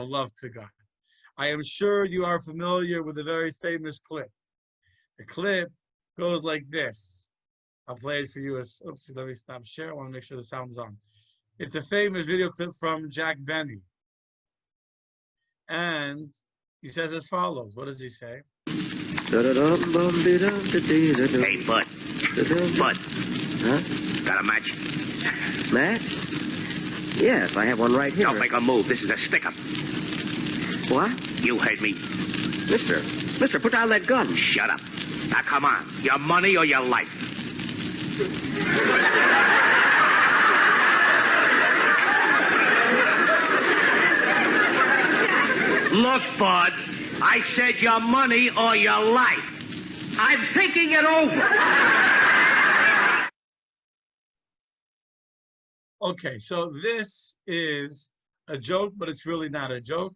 love to God. I am sure you are familiar with a very famous clip. The clip goes like this. I'll play it for you. Oops, let me stop share. I want to make sure the sound is on. It's a famous video clip from Jack Benny. And he says as follows. What does he say? Hey, bud. Bud. Huh? Got a match? Match? Yes, I have one right here. Don't make a move. This is a stick-up. What? You heard me. Mister, put down that gun. Shut up. Now, come on. Your money or your life? Look, Bud. I said your money or your life. I'm thinking it over. Okay, so this is a joke, but it's really not a joke.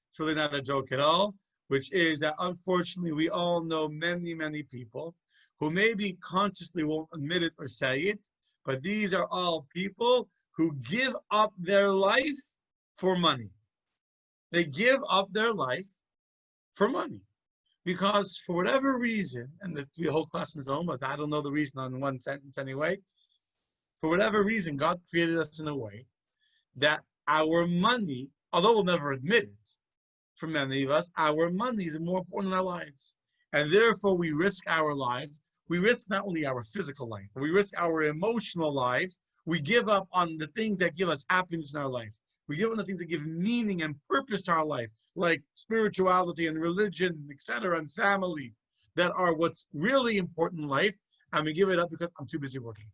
It's really not a joke at all, which is that unfortunately we all know many, many people who maybe consciously won't admit it or say it, but these are all people who give up their life for money. They give up their life for money because for whatever reason, and the whole class is on, but I don't know the reason on one sentence anyway. For whatever reason, God created us in a way that our money, although we'll never admit it, for many of us, our money is more important than our lives. And therefore, we risk our lives. We risk not only our physical life, but we risk our emotional lives. We give up on the things that give us happiness in our life. We give up on the things that give meaning and purpose to our life, like spirituality and religion, etc., and family, that are what's really important in life. And we give it up because I'm too busy working.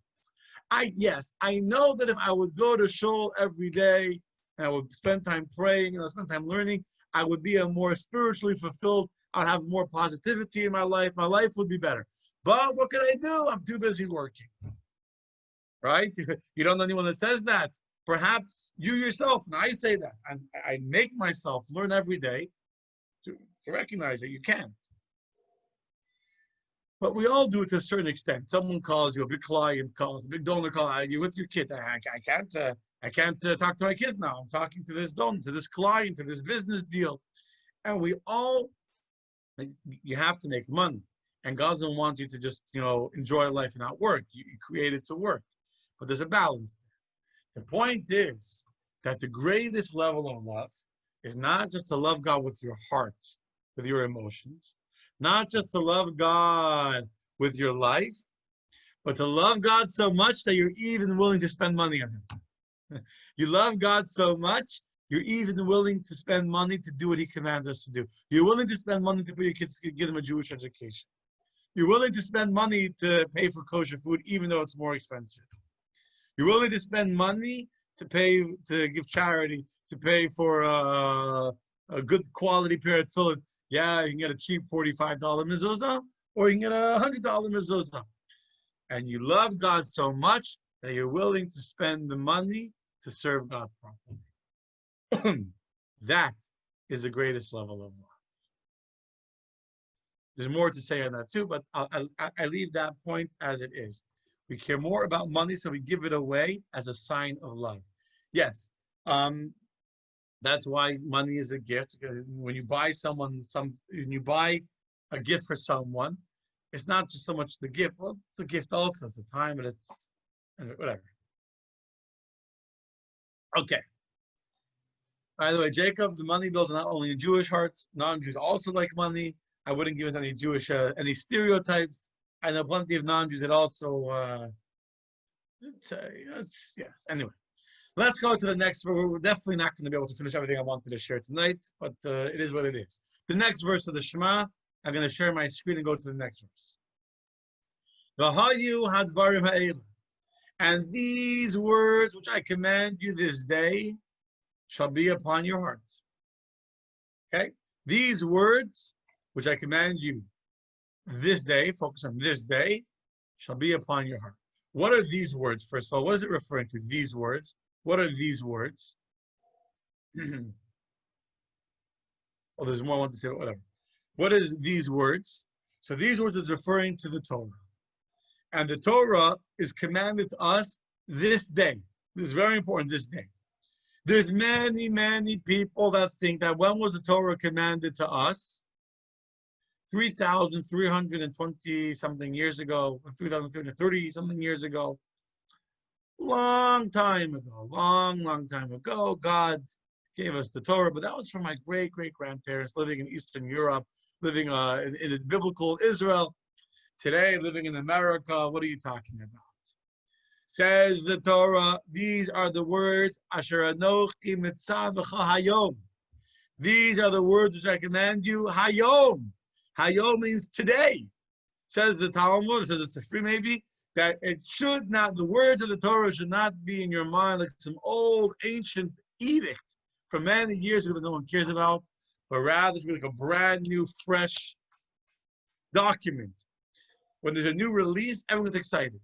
Yes, I know that if I would go to shul every day and I would spend time praying and I would spend time learning, I would be a more spiritually fulfilled. I'd have more positivity in my life. My life would be better. But what can I do? I'm too busy working. Right? You don't know anyone that says that. Perhaps you yourself, and I say that, and I make myself learn every day to recognize that you can't. But we all do it to a certain extent. Someone calls you, a big client calls, a big donor calls, you're with your kids. I can't talk to my kids now. I'm talking to this donor, to this client, to this business deal. And we all, you have to make money. And God doesn't want you to just, enjoy life and not work. You created to work. But there's a balance. The point is that the greatest level of love is not just to love God with your heart, with your emotions, not just to love God with your life, but to love God so much that you're even willing to spend money on Him. You love God so much, you're even willing to spend money to do what He commands us to do. You're willing to spend money to put your kids, give them a Jewish education. You're willing to spend money to pay for kosher food, even though it's more expensive. You're willing to spend money to pay, to give charity, to pay for a good quality pair of tefillin. Yeah, you can get a cheap $45 mezuzah, or you can get a $100 mezuzah. And you love God so much that you're willing to spend the money to serve God properly. That is the greatest level of love. There's more to say on that too, but I leave that point as it is. We care more about money, so we give it away as a sign of love. Yes, that's why money is a gift. Because when you buy when you buy a gift for someone, it's not just so much the gift. Well, it's a gift also. It's a time, and it's whatever. Okay. By the way, Jacob, the money bills are not only in Jewish hearts. Non-Jews also like money. I wouldn't give it any Jewish, any stereotypes. I know plenty of non-Jews that also, yes. Anyway, let's go to the next verse. We're definitely not going to be able to finish everything I wanted to share tonight, but it is what it is. The next verse of the Shema, I'm going to share my screen and go to the next verse. V'hayu hadvarim ha'ela. And these words which I command you this day shall be upon your hearts. Okay? These words which I command you this day, focus on this day, shall be upon your heart. What are these words? First of all, what is it referring to? These words. What are these words? Well, there's more I want to say, but whatever. What is these words? So these words is referring to the Torah. And the Torah is commanded to us this day. This is very important, this day. There's many, many people that think that when was the Torah commanded to us? 3,320 something years ago, 3,330 something years ago. Long time ago, long time ago, God gave us the Torah, but that was from my great-great-grandparents living in Eastern Europe, living in biblical Israel. Today, living in America, what are you talking about? Says the Torah, these are the words, Asher Anochi Mitzavcha Hayom. These are the words which I command you, Hayom. Hayom means today. Says the Talmud, says it's a free maybe, that it should not, the words of the Torah should not be in your mind like some old ancient edict from many years ago that no one cares about, but rather it should be like a brand new, fresh document. When there's a new release, everyone's excited.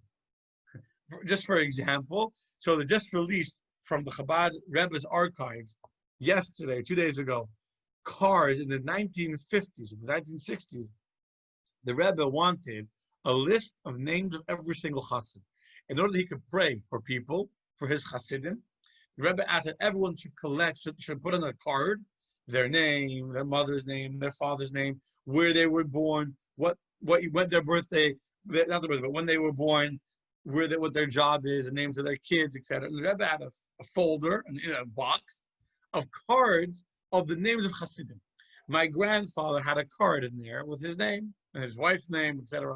Just for example, so they just released from the Chabad Rebbe's archives yesterday, 2 days ago, cards in the 1950s, in the 1960s. The Rebbe wanted a list of names of every single chassid. In order that he could pray for people, for his chassidim, the Rebbe asked that everyone should collect, should put on a card their name, their mother's name, their father's name, where they were born, when their birthday, not the birthday, but when they were born, what their job is, the names of their kids, etc. And the Rebbe had a folder, a box of cards of the names of chassidim. My grandfather had a card in there with his name and his wife's name, etc.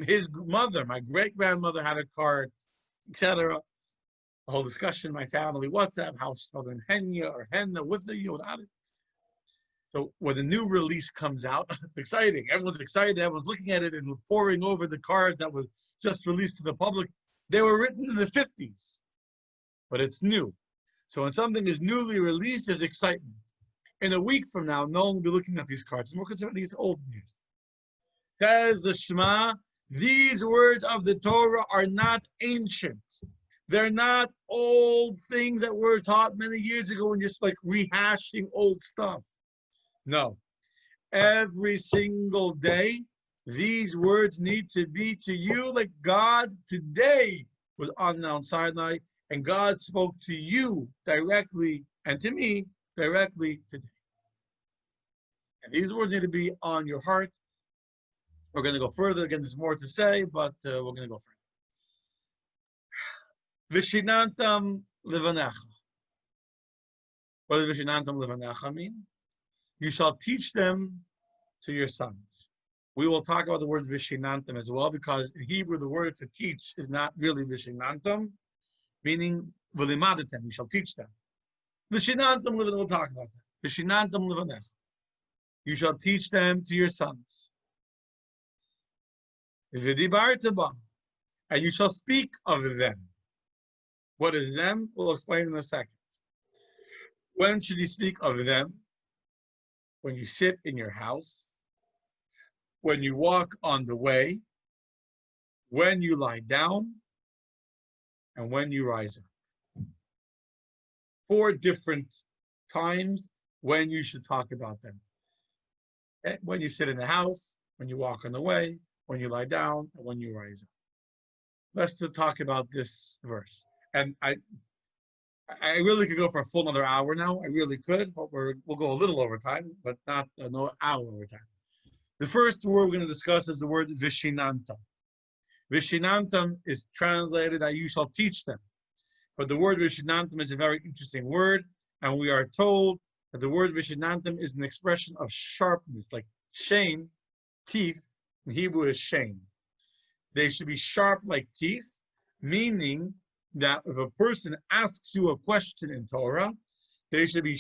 His mother, my great-grandmother, had a card, etc. A whole discussion, my family WhatsApp, how spelled in Henya or Henna, with the you, without it. So when the new release comes out, it's exciting. Everyone's excited. Everyone's looking at it and poring over the cards that was just released to the public. They were written in the 50s, but it's new. So when something is newly released, there's excitement. In a week from now, no one will be looking at these cards. More concerned, it's old news. Says the Shema, these words of the Torah are not ancient. They're not old things that were taught many years ago and just like rehashing old stuff. No. Every single day, these words need to be to you like God today was on Mount Sinai, and God spoke to you directly and to me directly today. And these words need to be on your heart. We're going to go further. Again, there's more to say, but we're going to go further. Vishinantam levanecha. What does Vishinantam levanecha mean? You shall teach them to your sons. We will talk about the word Vishinantam as well, because in Hebrew the word to teach is not really Vishinantam, meaning V'limadatem, you shall teach them. Vishinantam, we'll talk about that. Vishinantam levanecha. You shall teach them to your sons. And you shall speak of them. What is them? We'll explain in a second. When should you speak of them? When you sit in your house, when you walk on the way, when you lie down, and when you rise up. 4 different times when you should talk about them. Okay? When you sit in the house, when you walk on the way, when you lie down, and when you rise up. Let's talk about this verse. And I really could go for a full another hour now. I really could, but we'll go a little over time, but not no hour over time. The first word we're going to discuss is the word Vishinantam. Vishinantam is translated that you shall teach them. But the word Vishinantam is a very interesting word, and we are told that the word Vishinantam is an expression of sharpness, like shame, teeth. In Hebrew is shame. They should be sharp like teeth, meaning that if a person asks you a question in Torah, you should be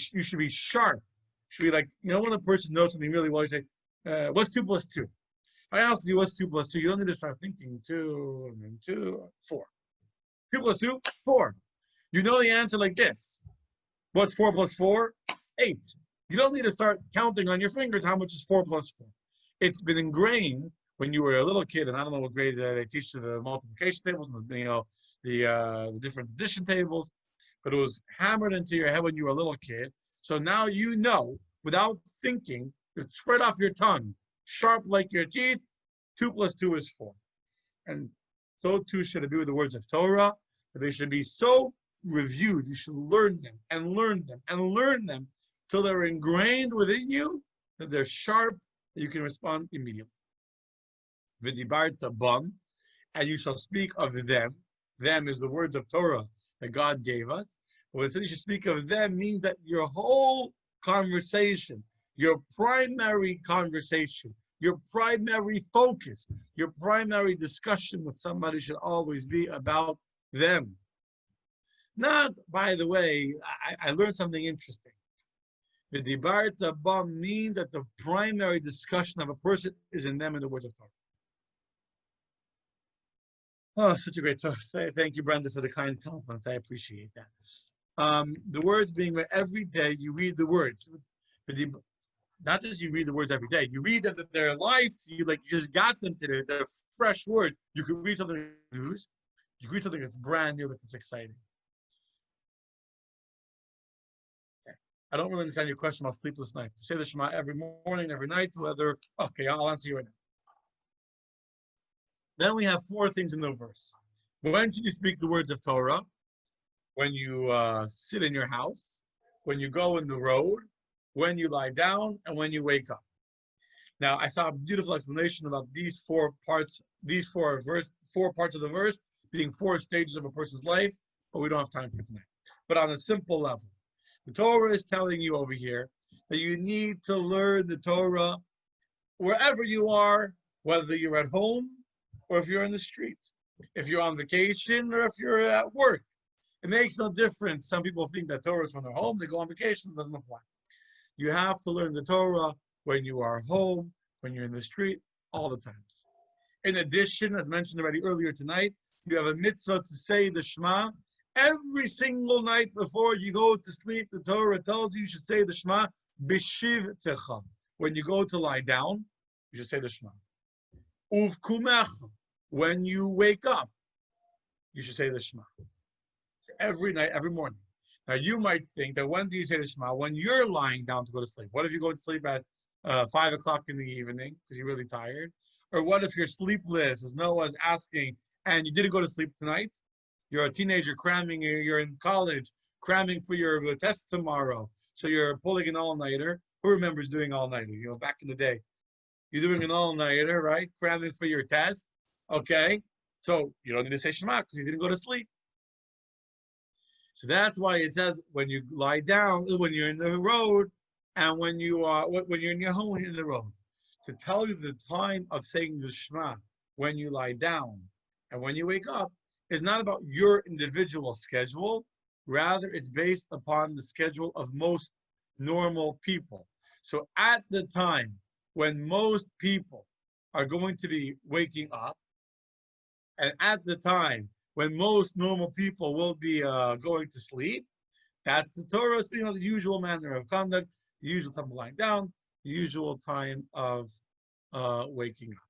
sharp. You should be like, when a person knows something really well, you say, what's 2 plus 2? I ask you, what's 2 plus 2? You don't need to start thinking 2 and then 2, 4. 2 plus 2, 4. You know the answer like this. What's 4 plus 4? 8. You don't need to start counting on your fingers how much is 4 plus 4. It's been ingrained when you were a little kid, and I don't know what grade they teach you the multiplication tables, and the different addition tables, but it was hammered into your head when you were a little kid. So now you know, without thinking, it's right off your tongue, sharp like your teeth, 2 plus 2 is 4. And so too should it be with the words of Torah, that they should be so reviewed. You should learn them and learn them and learn them till they're ingrained within you, that they're sharp, that you can respond immediately. V'dibarta bam, and you shall speak of them. Them is the words of Torah that God gave us. When it says you should speak of them, means that your whole conversation, your primary conversation, your primary focus, your primary discussion with somebody should always be about them. Not, by the way, I learned something interesting. The Dibarta Bam means that the primary discussion of a person is in them in the words of Torah. Oh, such a great Torah. Thank you, Brenda, for the kind compliments. I appreciate that. The words being read every day, you read the words. Not just you read the words every day, you read them that they're alive to you, like you just got them today. They're fresh words. You can read something news. You can read something that's brand new, that's exciting. Okay. I don't really understand your question about sleepless night. You say the Shema every morning, every night, whether, okay, I'll answer you right now. Then we have four things in the verse. When should you speak the words of Torah? When you sit in your house, when you go in the road, when you lie down, and when you wake up. Now, I saw a beautiful explanation about these four parts of the verse being four stages of a person's life, but we don't have time for tonight. But on a simple level, the Torah is telling you over here that you need to learn the Torah wherever you are, whether you're at home or if you're in the street, if you're on vacation or if you're at work. It makes no difference. Some people think that Torah is when they're home, they go on vacation, it doesn't apply. You have to learn the Torah when you are home, when you're in the street, all the times. In addition, as mentioned already earlier tonight, you have a mitzvah to say the Shema. Every single night before you go to sleep, the Torah tells you should say the Shema b'shiv techa. When you go to lie down, you should say the Shema. Uvkumecha. When you wake up, you should say the Shema. So every night, every morning. Now, you might think that when do you say the Shema? When you're lying down to go to sleep. What if you go to sleep at 5 o'clock in the evening because you're really tired? Or what if you're sleepless, as Noah's asking, and you didn't go to sleep tonight? You're a teenager cramming, you're in college, cramming for your test tomorrow. So you're pulling an all-nighter. Who remembers doing all-nighter? You know, back in the day. You're doing an all-nighter, right? Cramming for your test. Okay? So you don't need to say Shema because you didn't go to sleep. So that's why it says when you lie down, when you're in the road, and when you're in your home, when you're in the road. To tell you the time of saying the Shema when you lie down and when you wake up is not about your individual schedule. Rather, it's based upon the schedule of most normal people. So at the time when most people are going to be waking up, and at the time when most normal people will be going to sleep, that's the Torah speaking of the usual manner of conduct, the usual time of lying down, the usual time of waking up.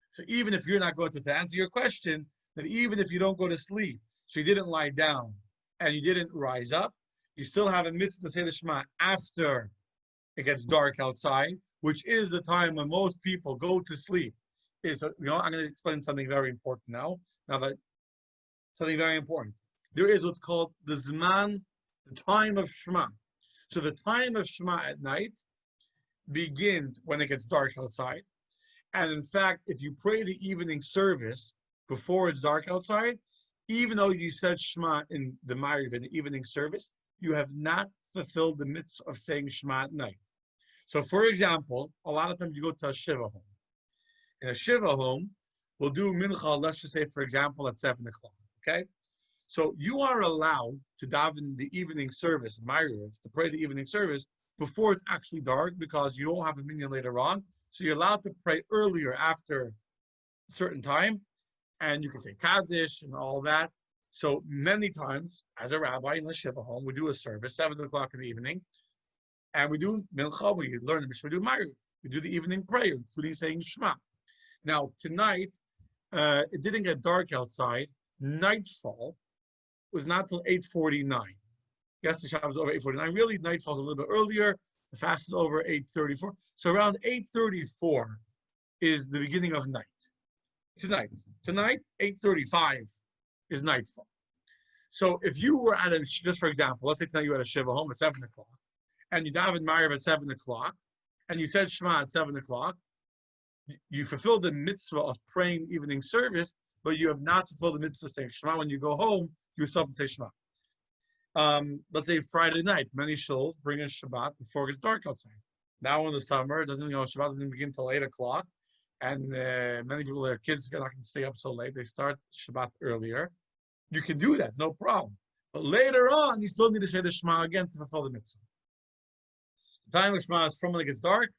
So even if you're not going to answer your question, that even if you don't go to sleep, so you didn't lie down and you didn't rise up, you still have a mitzvah to say the Shema after it gets dark outside, which is the time when most people go to sleep. I'm going to explain something very important now. Something very important. There is what's called the Zman, the time of Shema. So the time of Shema at night begins when it gets dark outside. And in fact, if you pray the evening service before it's dark outside, even though you said Shema in the Ma'ariv in the evening service, you have not fulfilled the mitzvah of saying Shema at night. So for example, a lot of times you go to a Shiva home. In a Shiva home, we'll do Mincha, let's just say, for example, at 7 o'clock, okay? So you are allowed to daven the evening service, Ma'ariv, to pray the evening service before it's actually dark because you don't have a minyan later on. So you're allowed to pray earlier after a certain time, and you can say Kaddish and all that. So many times, as a rabbi in the Shiva home, we do a service, 7 o'clock in the evening, and we do Mincha, we learn the Mishnah, we do Ma'ariv. We do the evening prayer, including saying Shema. Now, tonight, it didn't get dark outside. Nightfall was not till 8:49. Yes, the Shabbat was over 8:49. Really, nightfall is a little bit earlier. The fast is over 8:34. So around 8:34 is the beginning of night. Tonight, 8:35 is nightfall. So if you were at just for example, let's say tonight you were at a Shiva home at 7 o'clock, and you davened Ma'ariv at 7 o'clock, and you said Shema at 7 o'clock, you fulfilled the mitzvah of praying the evening service, but you have not fulfilled the mitzvah of saying Shema. When you go home, you still have to say Shema. Let's say Friday night, many shuls bring in Shabbat before it gets dark outside. Now in the summer, Shabbat doesn't begin till 8 o'clock, and many people, their kids are not going to stay up so late. They start Shabbat earlier. you can do that, no problem. But later on, you still need to say the Shema again to fulfill the mitzvah. The time of Shema is from when it gets dark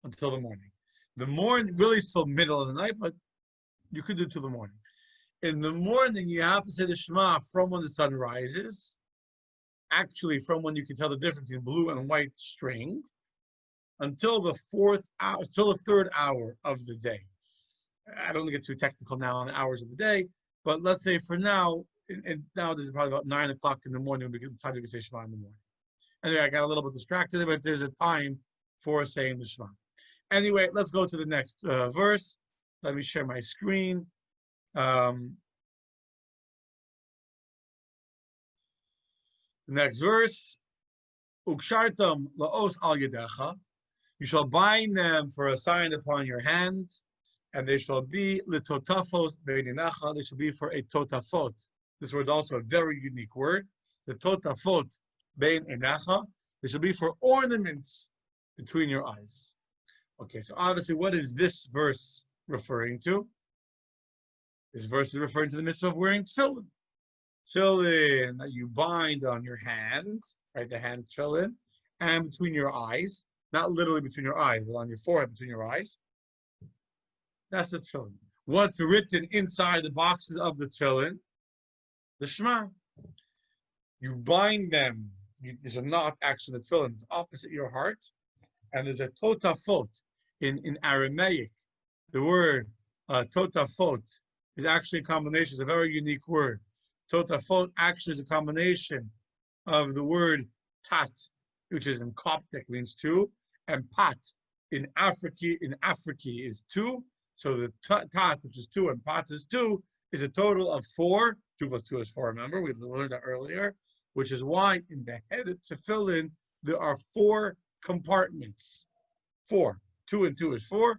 until the morning. The morning really is till middle of the night, but you could do it till the morning. In the morning, you have to say the Shema from when the sun rises, actually from when you can tell the difference between blue and white string, until the fourth hour, till the third hour of the day. I don't want to get too technical now on the hours of the day, but let's say for now, and now there's probably about 9 o'clock in the morning, we can time to say Shema in the morning. Anyway, I got a little bit distracted, but there's a time for saying the Shema. Anyway, let's go to the next verse. Let me share my screen. The next verse, Ukshartam laos al yedecha. You shall bind them for a sign upon your hand, and they shall be litotafos beininecha. They shall be for a totafot. This word is also a very unique word. The totafot beininecha. They shall be for ornaments between your eyes. Okay, so obviously, what is this verse referring to? This verse is referring to the mitzvah of wearing tefillin. Tefillin that you bind on your hand, right? The hand tefillin, and between your eyes. Not literally between your eyes, but on your forehead between your eyes. That's the tefillin. What's written inside the boxes of the tefillin? The Shema. You bind them. These are not actually the tefillin. It's opposite your heart. And there's a totafot in Aramaic. The word totafot is actually a combination. It's a very unique word. Totafot actually is a combination of the word tat, which is in Coptic means two, and pat in Afriki is two. So the tat, which is two, and pat is two, is a total of four. 2 plus 2 is 4. Remember, we learned that earlier, which is why in the head of tefillin there are 4 compartments. 4. 2 and 2 is 4.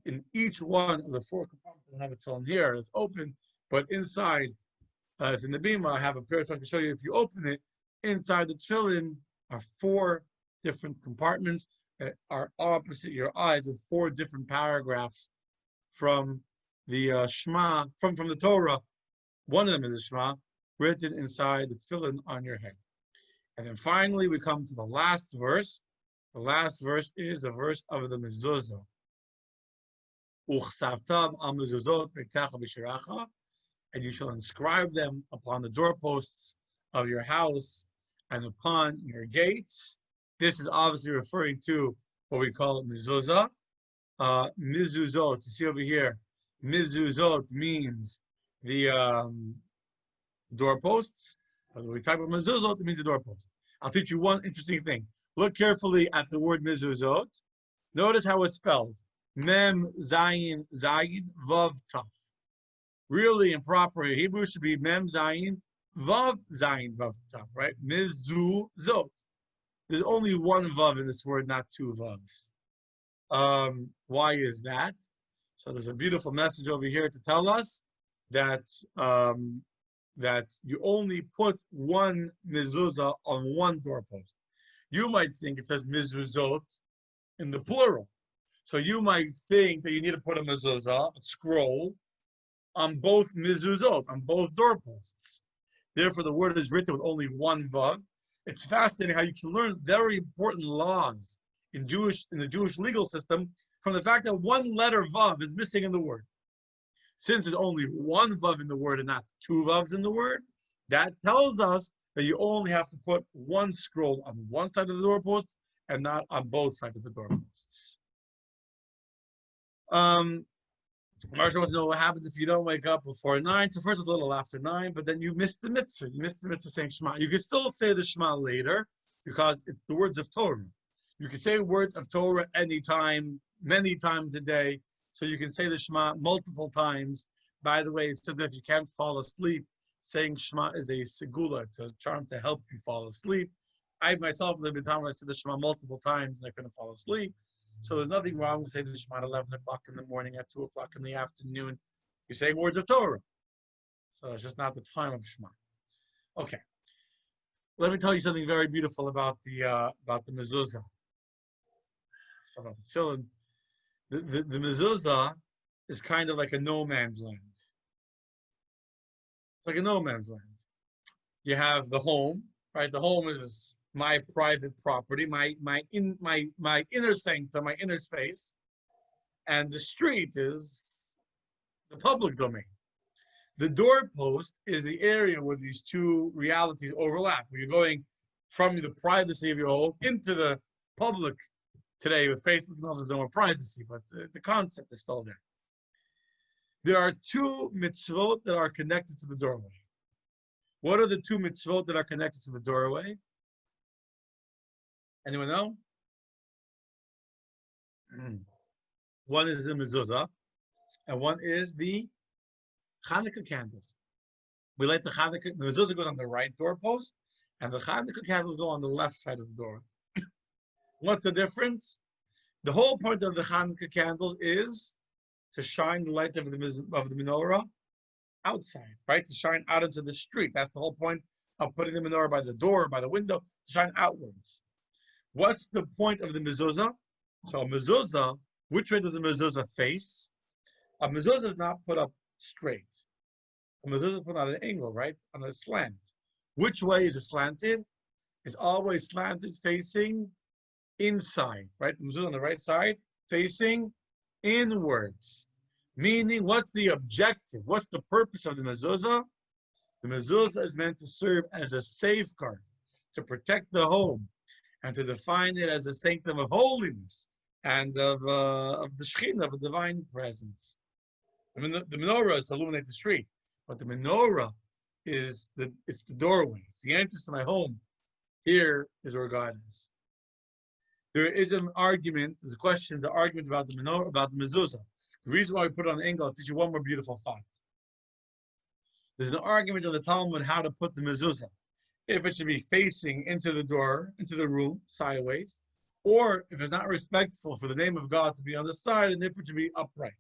In each one of the 4 compartments, I have a tefillin here. It's open, but inside, it's in the bima. I have a pair I can show you. If you open it, inside the tefillin are 4 different compartments that are opposite your eyes with 4 different paragraphs from the Shema, from the Torah. One of them is the Shema, written inside the tefillin on your head. And then finally, we come to the last verse. The last verse is the verse of the mezuzah. And you shall inscribe them upon the doorposts of your house and upon your gates. This is obviously referring to what we call mezuzah. Mizuzot, you see over here, mizuzot means the doorposts. When we talk about mezuzot, it means the doorposts. I'll teach you one interesting thing. Look carefully at the word mezuzot. Notice how it's spelled. Mem, Zayin, Zayin, Vav, Taf. Really, in proper Hebrew, should be Mem, Zayin, Vav, Vav, Taf, right? Mezuzot. There's only one Vav in this word, not 2 Vavs. Why is that? So there's a beautiful message over here to tell us that that you only put one mezuzah on one doorpost. You might think it says mezuzot in the plural. So you might think that you need to put a mezuzah, a scroll, on both mezuzot, on both doorposts. Therefore, the word is written with only one vav. It's fascinating how you can learn very important laws in the Jewish legal system from the fact that one letter vav is missing in the word. Since there's only one vav in the word and not 2 vavs in the word, that tells us that you only have to put one scroll on one side of the doorpost and not on both sides of the doorposts. Marsha wants to know what happens if you don't wake up before 9. So first it's a little after 9, but then you missed the mitzvah. You missed the mitzvah saying Shema. You can still say the Shema later because it's the words of Torah. You can say words of Torah anytime, many times a day. So you can say the Shema multiple times. By the way, it says that if you can't fall asleep, saying Shema is a segula. It's a charm to help you fall asleep. I myself lived in a time when I said the Shema multiple times and I couldn't fall asleep. So there's nothing wrong with saying the Shema at 11 o'clock in the morning, at 2 o'clock in the afternoon. You're saying words of Torah. So it's just not the time of Shema. Okay. Let me tell you something very beautiful about the mezuzah. Some of the children. The mezuzah is kind of like a no man's land. It's like a no man's land. You have the home, right? The home is my private property, my inner sanctum, my inner space, and the street is the public domain. The doorpost is the area where these two realities overlap, where you're going from the privacy of your home into the public. Today with Facebook, no, there's no more privacy, but the concept is still there. There are two mitzvot that are connected to the doorway. What are the two mitzvot that are connected to the doorway? Anyone know? One is the mezuzah, and one is the Hanukkah candles. We light the Hanukkah. The mezuzah goes on the right doorpost, and the Hanukkah candles go on the left side of the door. What's the difference? The whole point of the Hanukkah candles is to shine the light of the menorah outside, right? To shine out into the street. That's the whole point of putting the menorah by the door, by the window, to shine outwards. What's the point of the mezuzah? So a mezuzah, which way does a mezuzah face? A mezuzah is not put up straight. A mezuzah is put on an angle, right? On a slant. Which way is it slanted? It's always slanted facing inside, right? The mezuzah on the right side facing inwards. Meaning, what's the objective? What's the purpose of the mezuzah? The mezuzah is meant to serve as a safeguard, to protect the home, and to define it as a sanctum of holiness and of the Shechina, of a divine presence. I mean, the menorah is to illuminate the street, but the menorah is the doorway. It's the entrance to my home. Here is where God is. There is an argument. There's a question. The argument about the menorah, about the mezuzah. The reason why we put it on the angle, I'll teach you one more beautiful thought. There's an argument in the Talmud how to put the mezuzah. If it should be facing into the door, into the room, sideways, or if it's not respectful for the name of God to be on the side, and if it should be upright.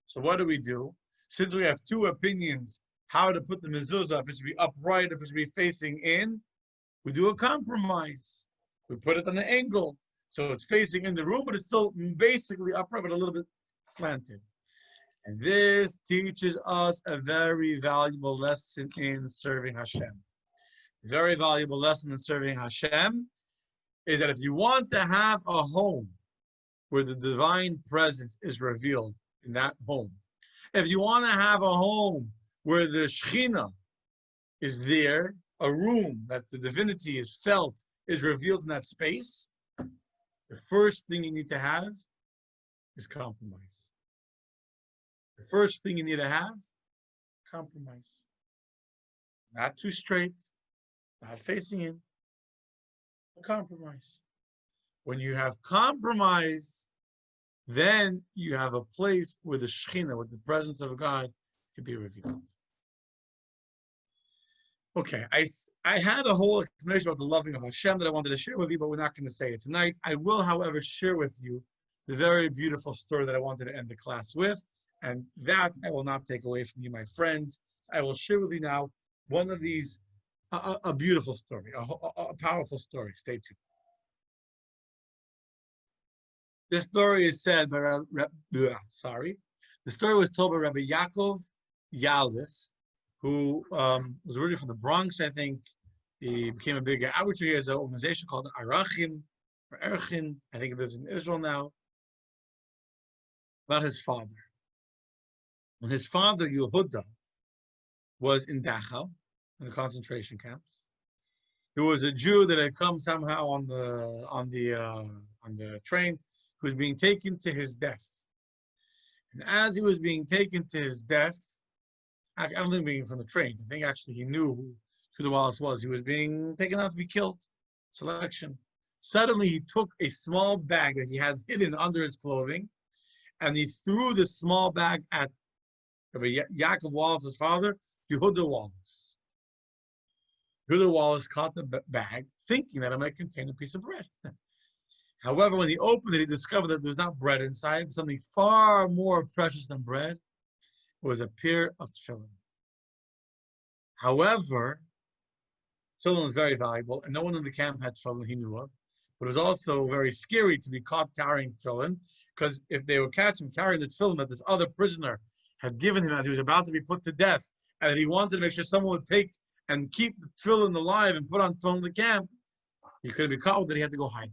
So what do? Since we have two opinions how to put the mezuzah, if it should be upright, if it should be facing in, we do a compromise. We put it on the angle. So it's facing in the room, but it's still basically upright, but a little bit slanted. And this teaches us a very valuable lesson in serving Hashem. A very valuable lesson in serving Hashem is that if you want to have a home where the divine presence is revealed in that home, if you want to have a home where the Shechina is there, a room that the divinity is felt, is revealed in that space, the first thing you need to have is compromise. The first thing you need to have, compromise. Not too straight, not facing in, but compromise. When you have compromise, then you have a place where the Shechina, where the presence of God, can be revealed. Okay, I had a whole explanation about the loving of Hashem that I wanted to share with you, but we're not going to say it tonight. I will, however, share with you the very beautiful story that I wanted to end the class with, and that I will not take away from you, my friends. I will share with you now one of these, a beautiful story, a powerful story. Stay tuned. This story is said by the story was told by Rabbi Yaakov Yaldis, who was originally from the Bronx, I think. He became a big outreach. He has an organization called Arachim, or Erchin. I think he lives in Israel now. About his father. When his father, Yehuda, was in Dachau, in the concentration camps, there was a Jew that had come somehow on the trains, who was being taken to his death. And as he was being taken to his death, I don't think being from the train. I think actually he knew who the Wallace was. He was being taken out to be killed. Selection. Suddenly he took a small bag that he had hidden under his clothing, and he threw the small bag at Yaakov Wallace's father, Yehuda Wallace. Yehuda Wallace caught the bag, thinking that it might contain a piece of bread. However, when he opened it, he discovered that there was not bread inside, but something far more precious than bread. It was a pair of tefillin. However, tefillin was very valuable, and no one in the camp had tefillin he knew of. But it was also very scary to be caught carrying tefillin, because if they would catch him carrying the tefillin that this other prisoner had given him as he was about to be put to death, and he wanted to make sure someone would take and keep the tefillin alive and put on tefillin in the camp, he couldn't be caught with it. He had to go hide.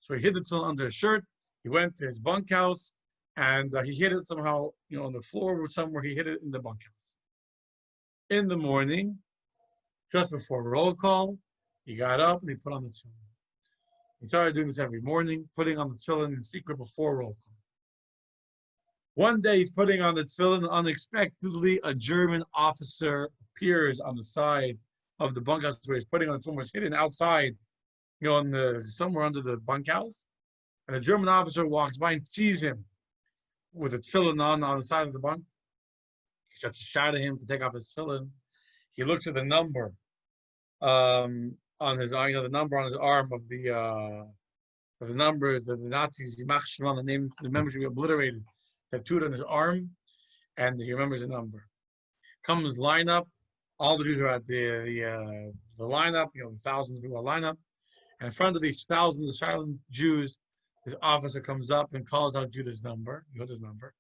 So he hid the tefillin under his shirt. He went to his bunkhouse, and he hid it somehow, on the floor or somewhere. He hid it in the bunkhouse. In the morning, just before roll call, he got up and he put on the tefillin. He started doing this every morning, putting on the tefillin in secret before roll call. One day he's putting on the tefillin, and unexpectedly a German officer appears on the side of the bunkhouse where he's putting on the tefillin. Was hidden outside, somewhere under the bunkhouse. And a German officer walks by and sees him with a tefillin on the side of the bunk. He starts to shout at him to take off his tefillin. He looks at the number on his, the number on his arm of the numbers that the Nazis, the name, the members should be obliterated, tattooed on his arm, and he remembers the number. Comes lineup, all the Jews are at the lineup, thousands of people are lineup, and in front of these thousands of silent Jews, this officer comes up and calls out Judah's number, Yehuda's number.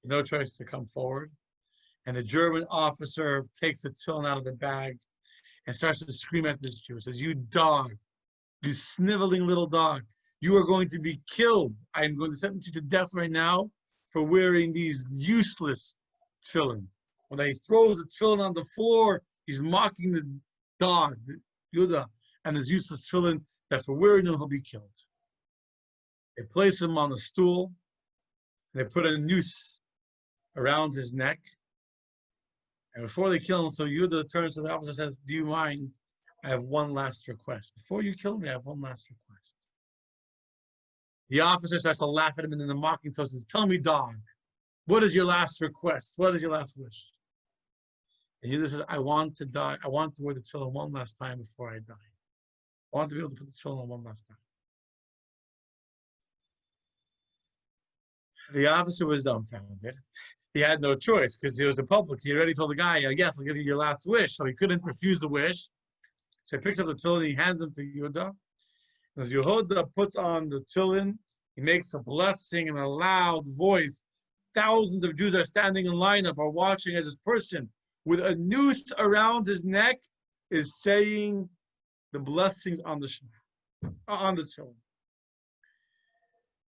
No choice to come forward. And the German officer takes the tefillin out of the bag and starts to scream at this Jew. Says, "You dog, you sniveling little dog, you are going to be killed. I am going to sentence you to death right now for wearing these useless tefillin." When he throws the tefillin on the floor, he's mocking the dog, Judah, and his useless tefillin, that for wearing them, he'll be killed. They place him on a stool, and they put a noose around his neck. And before they kill him, so Yehuda turns to the officer and says, "Do you mind? I have one last request. Before you kill me, I have one last request." The officer starts to laugh at him, and in the mocking tone says, "Tell me, dog, what is your last request? What is your last wish?" And Yehuda says, "I want to die. I want to wear the tefillin one last time before I die. I want to be able to put the tefillin on one last time." The officer was dumbfounded. He had no choice because he was in public. He already told the guy, "Yes, I'll give you your last wish." So he couldn't refuse the wish. So he picks up the tefillin, he hands them to Yehuda. As Yehuda puts on the tefillin, he makes a blessing in a loud voice. Thousands of Jews are standing in lineup, are watching as this person with a noose around his neck is saying the blessings on the Shema, on the tefillin.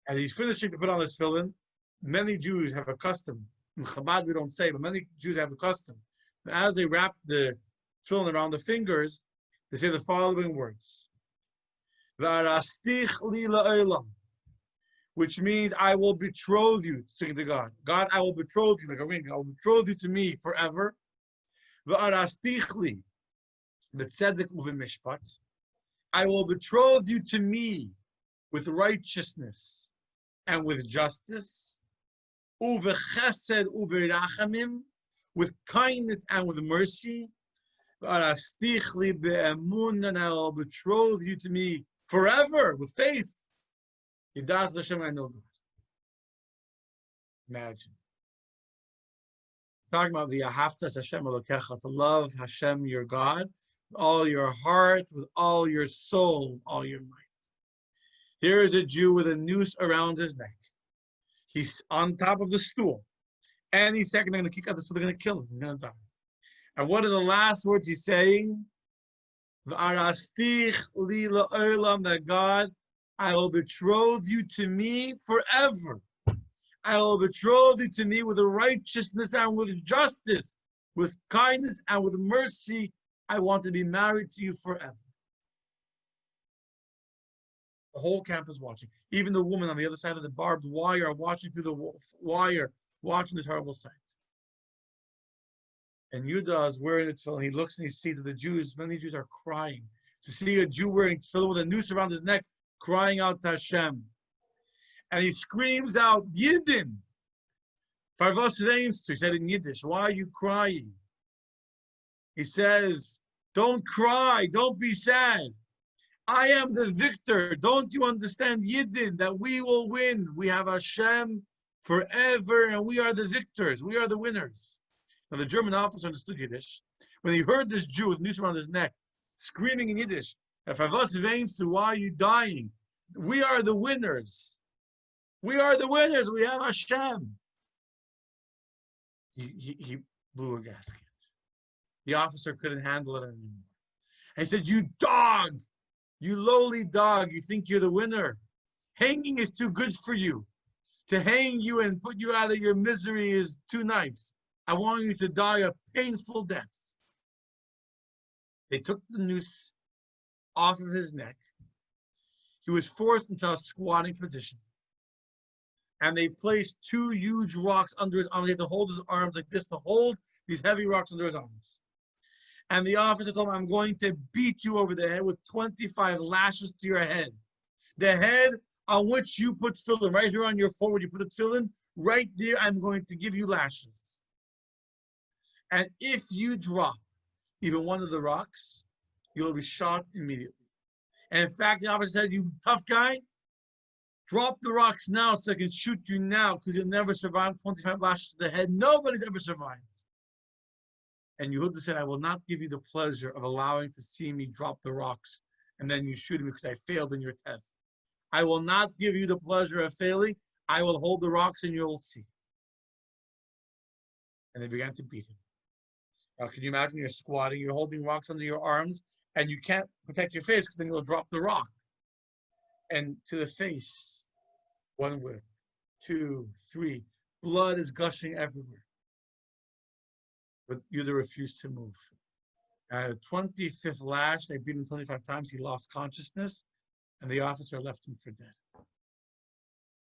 As he's finishing to put on the tefillin, many Jews have a custom. In Chabad we don't say, but many Jews have a custom. As they wrap the tefillin around the fingers, they say the following words: "V'arastich li la'olam," which means I will betroth you, speaking to God. God, I will betroth you, like a ring. I will betroth you to me forever. V'arastich li b'tzedek u'v'mishpat. I will betroth you to me with righteousness and with justice. Uvechesed uverachamim, with kindness and with mercy. V'arastichli be'emun, and I will betroth you to me forever with faith. Yidas Hashem, I know God. Imagine. Talking about the Ahavtas Hashem Elokecha, to love Hashem your God with all your heart, with all your soul, all your might. Here is a Jew with a noose around his neck. He's on top of the stool. Any second, they're going to kick out the stool, they're going to kill him. He's going to die. And what are the last words he's saying? V'arastich li la'olam, that God, I will betroth you to me forever. I will betroth you to me with righteousness and with justice, with kindness and with mercy. I want to be married to you forever. The whole camp is watching. Even the woman on the other side of the barbed wire are watching through the wire, watching this horrible sight. And Yehuda is wearing the tefillin. He looks and he sees that the Jews, many Jews are crying. To see a Jew wearing tefillin with a noose around his neck, crying out to Hashem. And he screams out, "Yidin! Parvos veinst," he said in Yiddish, "Why are you crying?" He says, "Don't cry, don't be sad. I am the victor. Don't you understand, Yidden, that we will win? We have Hashem forever, and we are the victors. We are the winners." Now, the German officer understood Yiddish. When he heard this Jew with noose around his neck, screaming in Yiddish, "Why are you dying? We are the winners. We are the winners. We have Hashem." He blew a gasket. The officer couldn't handle it anymore. And he said, "You dog, you lowly dog, you think you're the winner. Hanging is too good for you. To hang you and put you out of your misery is too nice. I want you to die a painful death." They took the noose off of his neck. He was forced into a squatting position. And they placed two huge rocks under his arms. They had to hold his arms like this to hold these heavy rocks under his arms. And the officer told him, "I'm going to beat you over the head with 25 lashes to your head. The head on which you put tefillin, right here on your forehead, you put the tefillin, right there, I'm going to give you lashes. And if you drop even one of the rocks, you'll be shot immediately." And in fact, the officer said, "You tough guy, drop the rocks now so I can shoot you now, because you'll never survive 25 lashes to the head. Nobody's ever survived." And Yehuda said, "I will not give you the pleasure of allowing to see me drop the rocks, and then you shoot me because I failed in your test. I will not give you the pleasure of failing. I will hold the rocks and you'll see." And they began to beat him. Now, can you imagine you're squatting, you're holding rocks under your arms, and you can't protect your face because then you'll drop the rock. And to the face, one whip, two, three, blood is gushing everywhere. But Yehuda refused to move. At the 25th lash, they beat him 25 times, he lost consciousness, and the officer left him for dead.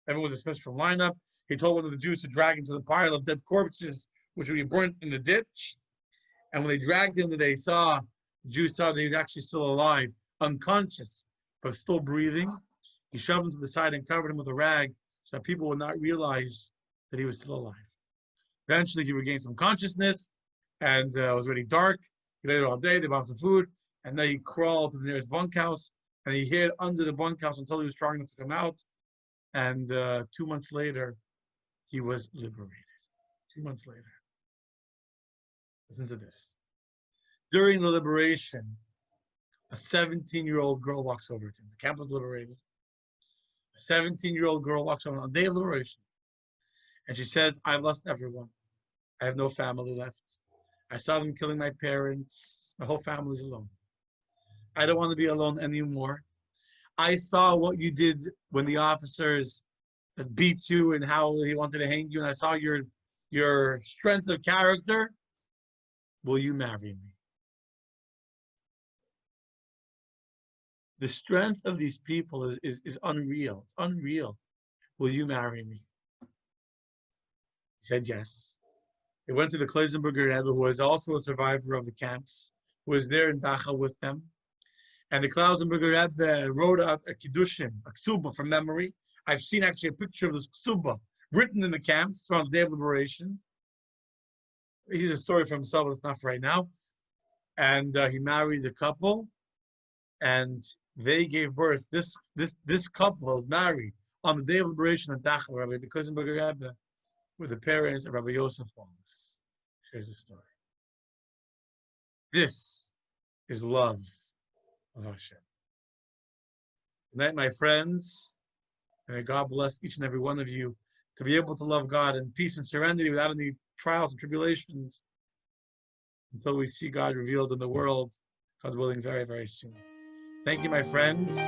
Everyone was dismissed from lineup. He told one of the Jews to drag him to the pile of dead corpses, which would be burnt in the ditch. And when they dragged him, the Jews saw that he was actually still alive, unconscious, but still breathing. He shoved him to the side and covered him with a rag so that people would not realize that he was still alive. Eventually, he regained some consciousness, and it was already dark. He lay there all day. They bought some food, and then he crawled to the nearest bunkhouse, and he hid under the bunkhouse until he was strong enough to come out. And 2 months later, he was liberated. 2 months later. Listen to this. During the liberation, a 17-year-old girl walks over to him. The camp was liberated. A 17-year-old girl walks over on the day of liberation. And she says, "I've lost everyone. I have no family left. I saw them killing my parents. My whole family's alone. I don't want to be alone anymore. I saw what you did when the officers beat you and how he wanted to hang you, and I saw your strength of character. Will you marry me?" The strength of these people is unreal. It's unreal. "Will you marry me?" He said yes. They went to the Klausenberger Rebbe, who was also a survivor of the camps, who was there in Dachau with them. And the Klausenberger Rebbe wrote out a Kiddushin, a ksuba from memory. I've seen actually a picture of this ksuba written in the camps on the day of liberation. He's a story for himself, but it's not for right now. And he married the couple, and they gave birth. This couple was married on the day of liberation at Dachau, Rabbi the Klausenberger Rebbe, with the parents of Rabbi Yosef Wallace. Shares the story. This is love of Hashem. Good night, my friends. And may God bless each and every one of you to be able to love God in peace and serenity without any trials and tribulations until we see God revealed in the world, God willing, very, very soon. Thank you, my friends.